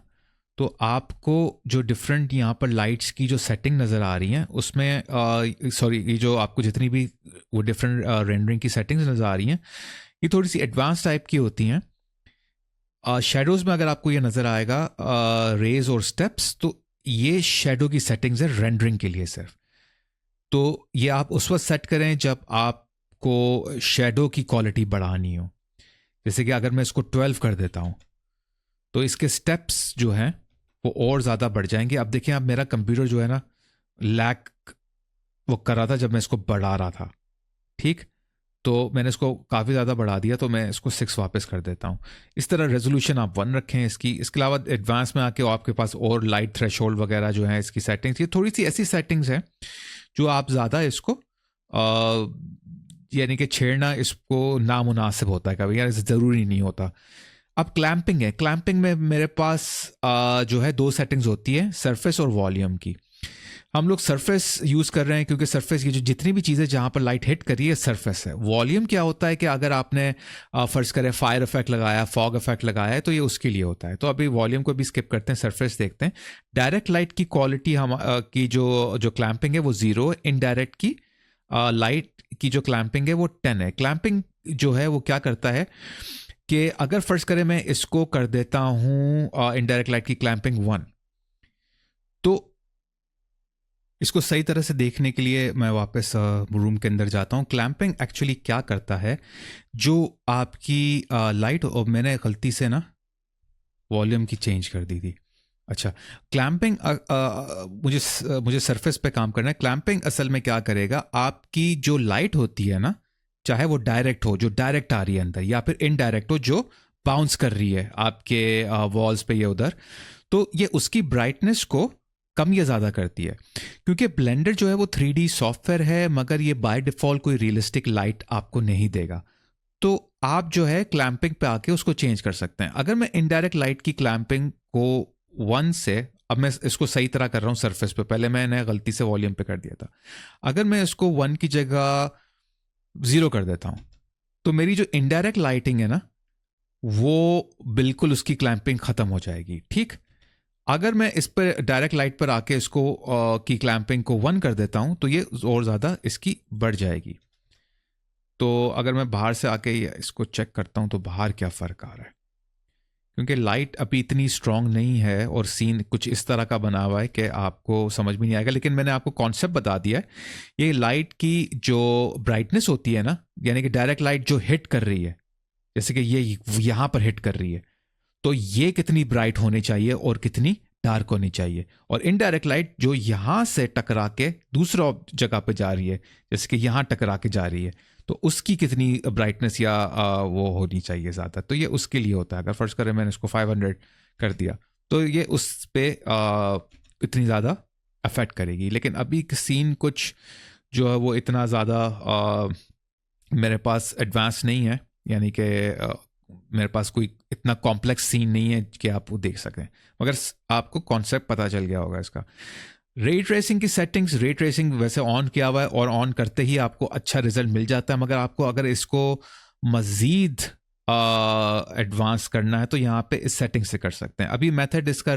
तो आपको जो डिफरेंट यहाँ पर लाइट्स की जो सेटिंग नज़र आ रही हैं उसमें सॉरी ये जो आपको जितनी भी वो डिफरेंट रेंडरिंग की सेटिंग्स नज़र आ रही हैं, ये थोड़ी सी एडवांस टाइप की होती हैं। शेडोज़ में अगर आपको ये नज़र आएगा रेज और स्टेप्स, तो ये शेडो की सेटिंग्स है रेंडरिंग के लिए सिर्फ। तो ये आप उस वक्त सेट करें जब आपको शेडो की क्वालिटी बढ़ानी हो। जैसे कि अगर मैं इसको 12 कर देता हूँ तो इसके स्टेप्स जो हैं वो और ज़्यादा बढ़ जाएंगे। अब देखिए, अब मेरा कंप्यूटर जो है ना लैग वो कर रहा था जब मैं इसको बढ़ा रहा था, ठीक, तो मैंने इसको काफ़ी ज़्यादा बढ़ा दिया, तो मैं इसको 6 वापस कर देता हूँ। इस तरह रेजोल्यूशन आप 1 रखें इसकी। इसके अलावा एडवांस में आके आपके पास और लाइट थ्रेशोल्ड वगैरह जो है इसकी सेटिंग्स, ये थोड़ी सी ऐसी सेटिंग्स हैं जो आप ज़्यादा इसको यानी कि छेड़ना इसको नामुनासिब होता है, कभी यार ज़रूरी नहीं होता। अब क्लैंपिंग है, क्लैंपिंग में मेरे पास जो है 2 सेटिंग्स होती है, सरफेस और वॉल्यूम की। हम लोग सरफेस यूज़ कर रहे हैं क्योंकि सरफेस की जो जितनी भी चीज़ें जहाँ पर लाइट हिट कर रही है सरफेस है। वॉल्यूम क्या होता है कि अगर आपने फ़र्ज करें फायर इफेक्ट लगाया, फॉग इफेक्ट लगाया है, तो ये उसके लिए होता है। तो अभी वॉल्यूम को भी स्किप करते हैं, सरफेस देखते हैं। डायरेक्ट लाइट की क्वालिटी हम की जो क्लैंपिंग है वो 0 है। इनडायरेक्ट की लाइट की जो क्लैंपिंग है वो 10 है। क्लैंपिंग जो है वो क्या करता है कि अगर फ़र्ज करें मैं इसको कर देता हूँ इनडायरेक्ट लाइट की क्लैंपिंग 1, तो इसको सही तरह से देखने के लिए मैं वापस रूम के अंदर जाता हूँ। क्लैंपिंग एक्चुअली क्या करता है, जो आपकी लाइट, और मैंने गलती से ना वॉल्यूम की चेंज कर दी थी। अच्छा, क्लैंपिंग मुझे सरफेस पे काम करना है। क्लैंपिंग असल में क्या करेगा, आपकी जो लाइट होती है ना, चाहे वो डायरेक्ट हो, जो डायरेक्ट आ रही है अंदर, या फिर इनडायरेक्ट हो जो बाउंस कर रही है आपके वॉल्स पे या उधर, तो ये उसकी ब्राइटनेस को कम या ज़्यादा करती है। क्योंकि ब्लेंडर जो है वो 3D सॉफ्टवेयर है, मगर ये बाय डिफ़ॉल्ट कोई रियलिस्टिक लाइट आपको नहीं देगा। तो आप जो है क्लैंपिंग पे आके उसको चेंज कर सकते हैं। अगर मैं इनडायरेक्ट लाइट की क्लैंपिंग को 1 से, अब मैं इसको सही तरह कर रहा हूँ सरफेस पे, पहले मैंने गलती से वॉल्यूम पे कर दिया था। अगर मैं इसको 1 की जगह 0 कर देता हूँ, तो मेरी जो इनडायरेक्ट लाइटिंग है ना, वो बिल्कुल उसकी क्लैंपिंग ख़त्म हो जाएगी। ठीक, अगर मैं इस पर डायरेक्ट लाइट पर आके इसको की क्लैंपिंग को 1 कर देता हूं, तो ये और ज़्यादा इसकी बढ़ जाएगी। तो अगर मैं बाहर से आके इसको चेक करता हूं तो बाहर क्या फ़र्क आ रहा है, क्योंकि लाइट अभी इतनी स्ट्रांग नहीं है और सीन कुछ इस तरह का बना हुआ है कि आपको समझ में नहीं आएगा। लेकिन मैंने आपको कॉन्सेप्ट बता दिया है। ये लाइट की जो ब्राइटनेस होती है ना, यानी कि डायरेक्ट लाइट जो हिट कर रही है, जैसे कि ये यहाँ पर हिट कर रही है, तो ये कितनी ब्राइट होनी चाहिए और कितनी डार्क होनी चाहिए। और इनडायरेक्ट लाइट जो यहाँ से टकरा के दूसरा जगह पे जा रही है, जैसे कि यहाँ टकरा के जा रही है, तो उसकी कितनी ब्राइटनेस या वो होनी चाहिए ज़्यादा। तो ये उसके लिए होता है। अगर फर्स्ट करें मैंने इसको 500 कर दिया, तो ये उस पर इतनी ज़्यादा अफेक्ट करेगी। लेकिन अभी सीन कुछ जो है वो इतना ज़्यादा मेरे पास एडवांस नहीं है, यानी कि मेरे पास कोई इतना कॉम्प्लेक्स सीन नहीं है कि आप वो देख सकें, मगर आपको कॉन्सेप्ट पता चल गया होगा इसका। रे ट्रेसिंग की सेटिंग्स, रे ट्रेसिंग वैसे ऑन किया हुआ है और ऑन करते ही आपको अच्छा रिजल्ट मिल जाता है, मगर आपको अगर इसको मज़ीद एडवांस करना है तो यहाँ पे इस सेटिंग से कर सकते हैं। अभी मेथड इसका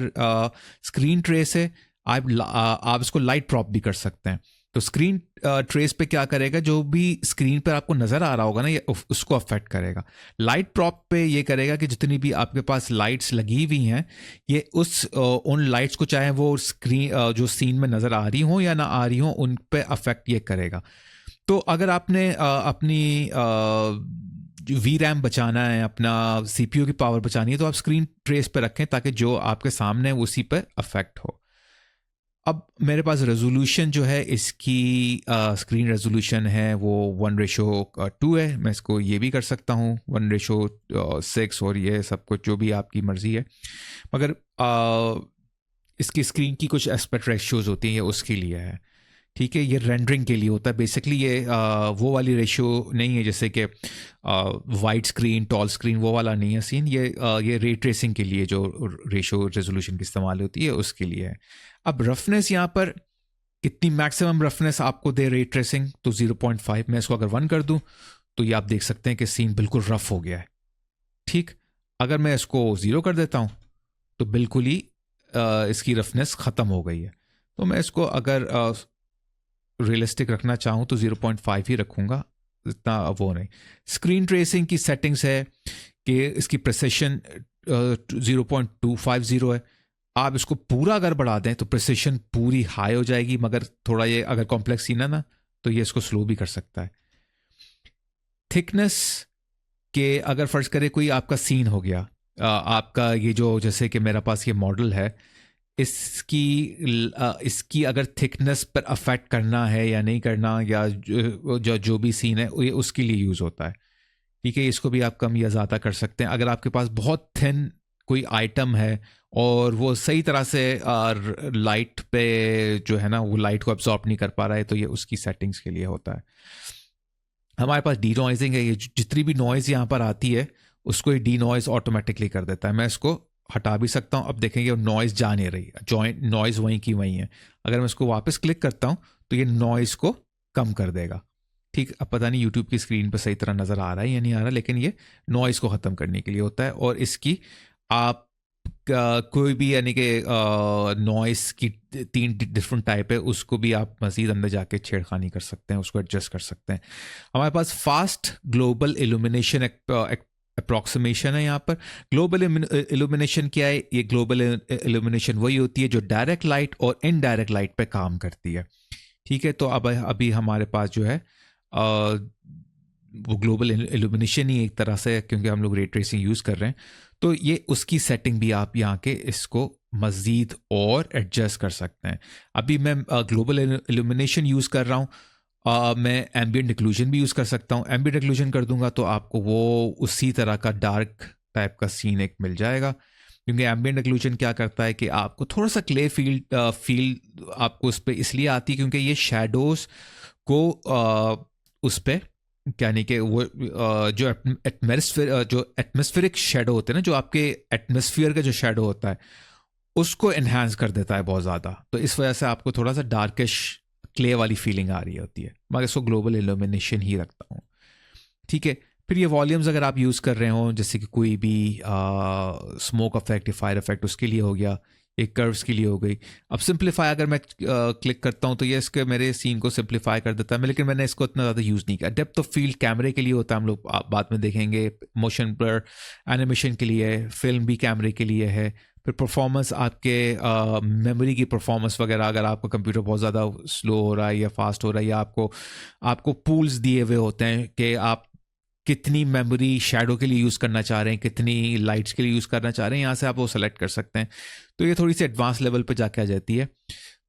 स्क्रीन ट्रेस है, आप इसको लाइट प्रॉप भी कर सकते हैं तो स्क्रीन ट्रेस पे क्या करेगा, जो भी स्क्रीन पर आपको नज़र आ रहा होगा ना, ये उसको अफेक्ट करेगा। लाइट प्रॉप पे ये करेगा कि जितनी भी आपके पास लाइट्स लगी हुई हैं, ये उन लाइट्स को, चाहे वो स्क्रीन जो सीन में नज़र आ रही हो या ना आ रही हो, उन पे अफेक्ट ये करेगा। तो अगर आपने अपनी वी रैम बचाना है, अपना CPU की पावर बचानी है, तो आप स्क्रीन ट्रेस पे रखें ताकि जो आपके सामने है उसी पे अफेक्ट हो। अब मेरे पास रेजोल्यूशन जो है इसकी स्क्रीन रेजोल्यूशन है वो 1:2 है। मैं इसको ये भी कर सकता हूँ 1:6 और ये सब कुछ जो भी आपकी मर्ज़ी है, मगर इसकी स्क्रीन की कुछ एस्पेक्ट रेशियोज़ होती हैं, ये उसके लिए है। ठीक है, ये रेंडरिंग के लिए होता है बेसिकली। ये वो वाली रेशियो नहीं है जैसे कि वाइड स्क्रीन, टॉल स्क्रीन, वो वाला नहीं है सीन। ये रे ट्रेसिंग के लिए जो रेशियो रेजोल्यूशन की इस्तेमाल होती है उसके लिए है। अब रफनेस यहाँ पर कितनी मैक्सिमम रफनेस आपको दे रे ट्रेसिंग, तो 0.5। मैं इसको अगर 1 कर दूँ तो ये आप देख सकते हैं कि सीन बिल्कुल रफ हो गया है। ठीक, अगर मैं इसको 0 कर देता हूँ तो बिल्कुल ही इसकी रफनेस ख़त्म हो गई है। तो मैं इसको अगर रियलिस्टिक रखना चाहूँ तो 0.5 ही रखूँगा, इतना वो नहीं। स्क्रीन ट्रेसिंग की सेटिंग्स है कि इसकी प्रिसिशन 0.250 है। आप इसको पूरा अगर बढ़ा दें तो प्रिसिशन पूरी हाई हो जाएगी, मगर थोड़ा ये अगर कॉम्प्लेक्स सीन है ना तो ये इसको स्लो भी कर सकता है। थिकनेस के अगर फर्ज करें कोई आपका सीन हो गया, आपका ये जो जैसे कि मेरे पास ये मॉडल है, इसकी अगर थिकनेस पर अफेक्ट करना है या नहीं करना, या जो भी सीन है ये उसके लिए यूज़ होता है। ठीक है, इसको भी आप कम या ज़्यादा कर सकते हैं। अगर आपके पास बहुत थिन कोई आइटम है और वो सही तरह से लाइट पे जो है ना वो लाइट को एब्जॉर्ब नहीं कर पा रहा है, तो ये उसकी सेटिंग्स के लिए होता है। हमारे पास डी नॉइजिंग है, ये जितनी भी नॉइज़ यहाँ पर आती है उसको ये डी नॉइज़ ऑटोमेटिकली कर देता है। मैं इसको हटा भी सकता हूँ। अब देखेंगे नॉइज़ जा नहीं रही, जॉइंट नॉइज़ वहीं की वहीं है। अगर मैं इसको वापस क्लिक करता हूँ तो ये नॉइज़ को कम कर देगा। ठीक, अब पता नहीं यूट्यूब की स्क्रीन पर सही तरह नज़र आ रहा है या नहीं आ रहा, लेकिन ये नॉइज़ को ख़त्म करने के लिए होता है। और इसकी आप कोई भी यानी कि नॉइज़ की 3 डिफरेंट टाइप है, उसको भी आप मज़ीद अंदर जाके छेड़खानी कर सकते हैं, उसको एडजस्ट कर सकते हैं। हमारे पास फास्ट ग्लोबल इल्यूमिनेशन अप्रॉक्सीमेशन है। यहाँ पर ग्लोबल इल्यूमिनेशन क्या है? ये ग्लोबल इल्यूमिनेशन वही होती है जो डायरेक्ट लाइट और इनडायरेक्ट लाइट पे काम करती है। ठीक है, तो अब अभी हमारे पास जो है वो ग्लोबल इल्यूमिनेशन ही एक तरह से, क्योंकि हम लोग रे ट्रेसिंग यूज़ कर रहे हैं, तो ये उसकी सेटिंग भी आप यहाँ के इसको मज़ीद और एडजस्ट कर सकते हैं। अभी मैं ग्लोबल इल्यूमिनेशन यूज़ कर रहा हूँ, मैं एम्बिएंट डिक्लूजन भी यूज़ कर सकता हूँ। एम्बिएंट डिक्लूजन कर दूंगा तो आपको वो उसी तरह का डार्क टाइप का सीन एक मिल जाएगा, क्योंकि एम्बिएंट डिक्लूजन क्या करता है कि आपको थोड़ा सा क्ले फील आपको उस पर इसलिए आती है क्योंकि ये शैडोज़ को उस पर यानी कि वो जो एटमॉस्फेरिक शेडो होते हैं ना, जो आपके एटमॉस्फेयर का जो शेडो होता है उसको एनहांस कर देता है बहुत ज़्यादा। तो इस वजह से आपको थोड़ा सा डार्किश क्ले वाली फीलिंग आ रही होती है। मैं इसको ग्लोबल इल्यूमिनेशन ही रखता हूँ। ठीक है, फिर ये वॉल्यूम्स अगर आप यूज़ कर रहे हो, जैसे कि कोई भी स्मोक इफेक्ट या फायर इफेक्ट, उसके लिए हो गया, एक कर्व्स के लिए हो गई। अब सिंप्लीफाई अगर मैं क्लिक करता हूँ तो ये इसके मेरे सीन को सिंप्लीफाई कर देता है, लेकिन मैंने इसको इतना ज़्यादा यूज़ नहीं किया। डेप्थ ऑफ फील्ड कैमरे के लिए होता है, हम लोग बाद में देखेंगे। मोशन ब्लर एनिमेशन के लिए, फिल्म भी कैमरे के लिए है। फिर परफॉर्मेंस आपके मेमोरी की परफॉर्मेंस वगैरह, अगर आपका कंप्यूटर बहुत ज़्यादा स्लो हो रहा है या फास्ट हो रहा है, या आपको पूल्स दिए हुए होते हैं कि आप कितनी मेमोरी शैडो के लिए यूज़ करना चाह रहे हैं, कितनी लाइट्स के लिए यूज़ करना चाह रहे हैं, यहाँ से आप वो सेलेक्ट कर सकते हैं। तो ये थोड़ी सी एडवांस लेवल पे जाके आ जाती है।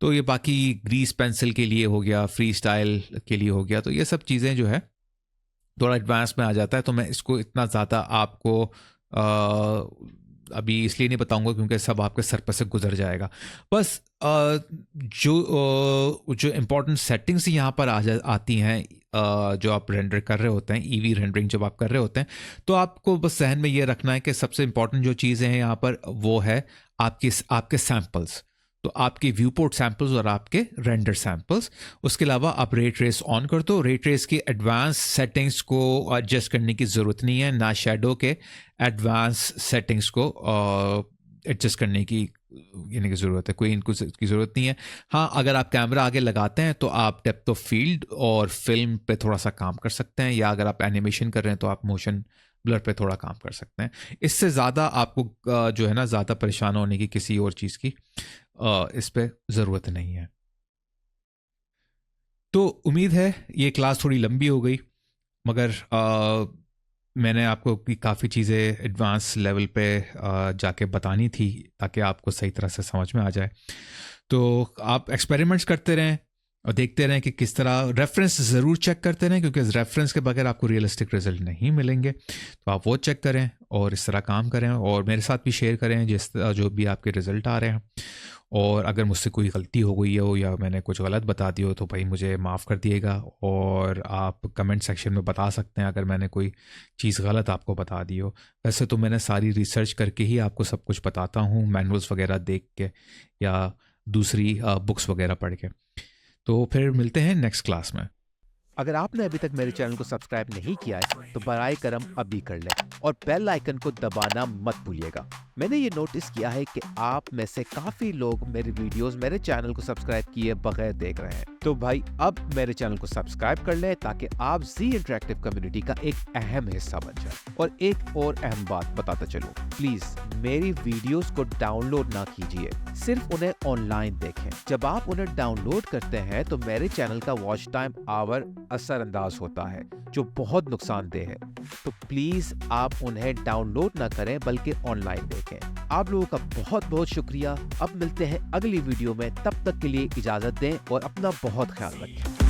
तो ये बाकी ग्रीस पेंसिल के लिए हो गया, फ्री स्टाइल के लिए हो गया, तो ये सब चीज़ें जो है थोड़ा एडवांस में आ जाता है। तो मैं इसको इतना ज़्यादा आपको अभी इसलिए नहीं बताऊंगा क्योंकि सब आपके सर पर से गुजर जाएगा। बस जो इम्पोर्टेंट सेटिंग्स यहाँ पर आती हैं, जो आप रेंडर कर रहे होते हैं, ईवी रेंडरिंग जब आप कर रहे होते हैं, तो आपको बस जहन में ये रखना है कि सबसे इम्पोर्टेंट जो चीज़ें हैं यहाँ पर वो है आपके सैम्पल्स। तो आपके व्यू पोर्ट सैम्पल्स और आपके रेंडर सैम्पल्स। उसके अलावा आप रे ट्रेस ऑन कर दो। रे ट्रेस की एडवांस सेटिंग्स को एडजस्ट करने की ज़रूरत नहीं है, ना शैडो के एडवांस सेटिंग्स को एडजस्ट करने की यानी कि ज़रूरत है, कोई इनको की ज़रूरत नहीं है। हाँ, अगर आप कैमरा आगे लगाते हैं तो आप डेप्थ ऑफ फील्ड और फिल्म पे थोड़ा सा काम कर सकते हैं, या अगर आप एनिमेशन कर रहे हैं तो आप मोशन ब्लर पे थोड़ा काम कर सकते हैं। इससे ज़्यादा आपको जो है ना ज़्यादा परेशान होने की किसी और चीज़ की इस पे ज़रूरत नहीं है। तो उम्मीद है ये क्लास थोड़ी लंबी हो गई, मगर मैंने आपको काफ़ी चीज़ें एडवांस लेवल पे जाके बतानी थी ताकि आपको सही तरह से समझ में आ जाए। तो आप एक्सपेरिमेंट्स करते रहें और देखते रहें कि किस तरह, रेफरेंस ज़रूर चेक करते रहें, क्योंकि रेफरेंस के बगैर आपको रियलिस्टिक रिजल्ट नहीं मिलेंगे। तो आप वो चेक करें और इस तरह काम करें, और मेरे साथ भी शेयर करें जो भी आपके रिज़ल्ट आ रहे हैं। और अगर मुझसे कोई गलती हो गई हो या मैंने कुछ गलत बता दी हो तो भाई मुझे माफ़ कर दिएगा, और आप कमेंट सेक्शन में बता सकते हैं अगर मैंने कोई चीज़ गलत आपको बता दी हो। वैसे तो मैंने सारी रिसर्च करके ही आपको सब कुछ बताता हूँ, मैनुअल्स वगैरह देख के या दूसरी बुक्स वगैरह पढ़ के। तो फिर मिलते हैं नेक्स्ट क्लास में। अगर आपने अभी तक मेरे चैनल को सब्सक्राइब नहीं किया है तो बराए करम अभी कर लें और बेल आइकन को दबाना मत भूलिएगा। मैंने ये नोटिस किया है कि आप में से काफी लोग मेरे वीडियोस मेरे चैनल को सब्सक्राइब किए बगैर देख रहे हैं। तो भाई अब मेरे चैनल को सब्सक्राइब कर लें ताकि आप जी इंटरेक्टिव कम्युनिटी का एक अहम हिस्सा बन जाए। और एक और अहम बात बताता चलूं, प्लीज मेरी वीडियोस को डाउनलोड ना कीजिए, सिर्फ उन्हें ऑनलाइन देखें। जब आप उन्हें डाउनलोड करते हैं तो मेरे चैनल का वॉच टाइम आवर असरअंदाज होता है, जो बहुत नुकसानदेह है। तो प्लीज आप उन्हें डाउनलोड ना करें बल्कि ऑनलाइन देखें। आप लोगों का बहुत बहुत शुक्रिया। अब मिलते हैं अगली वीडियो में, तब तक के लिए इजाजत दें और अपना बहुत ख्याल रखें।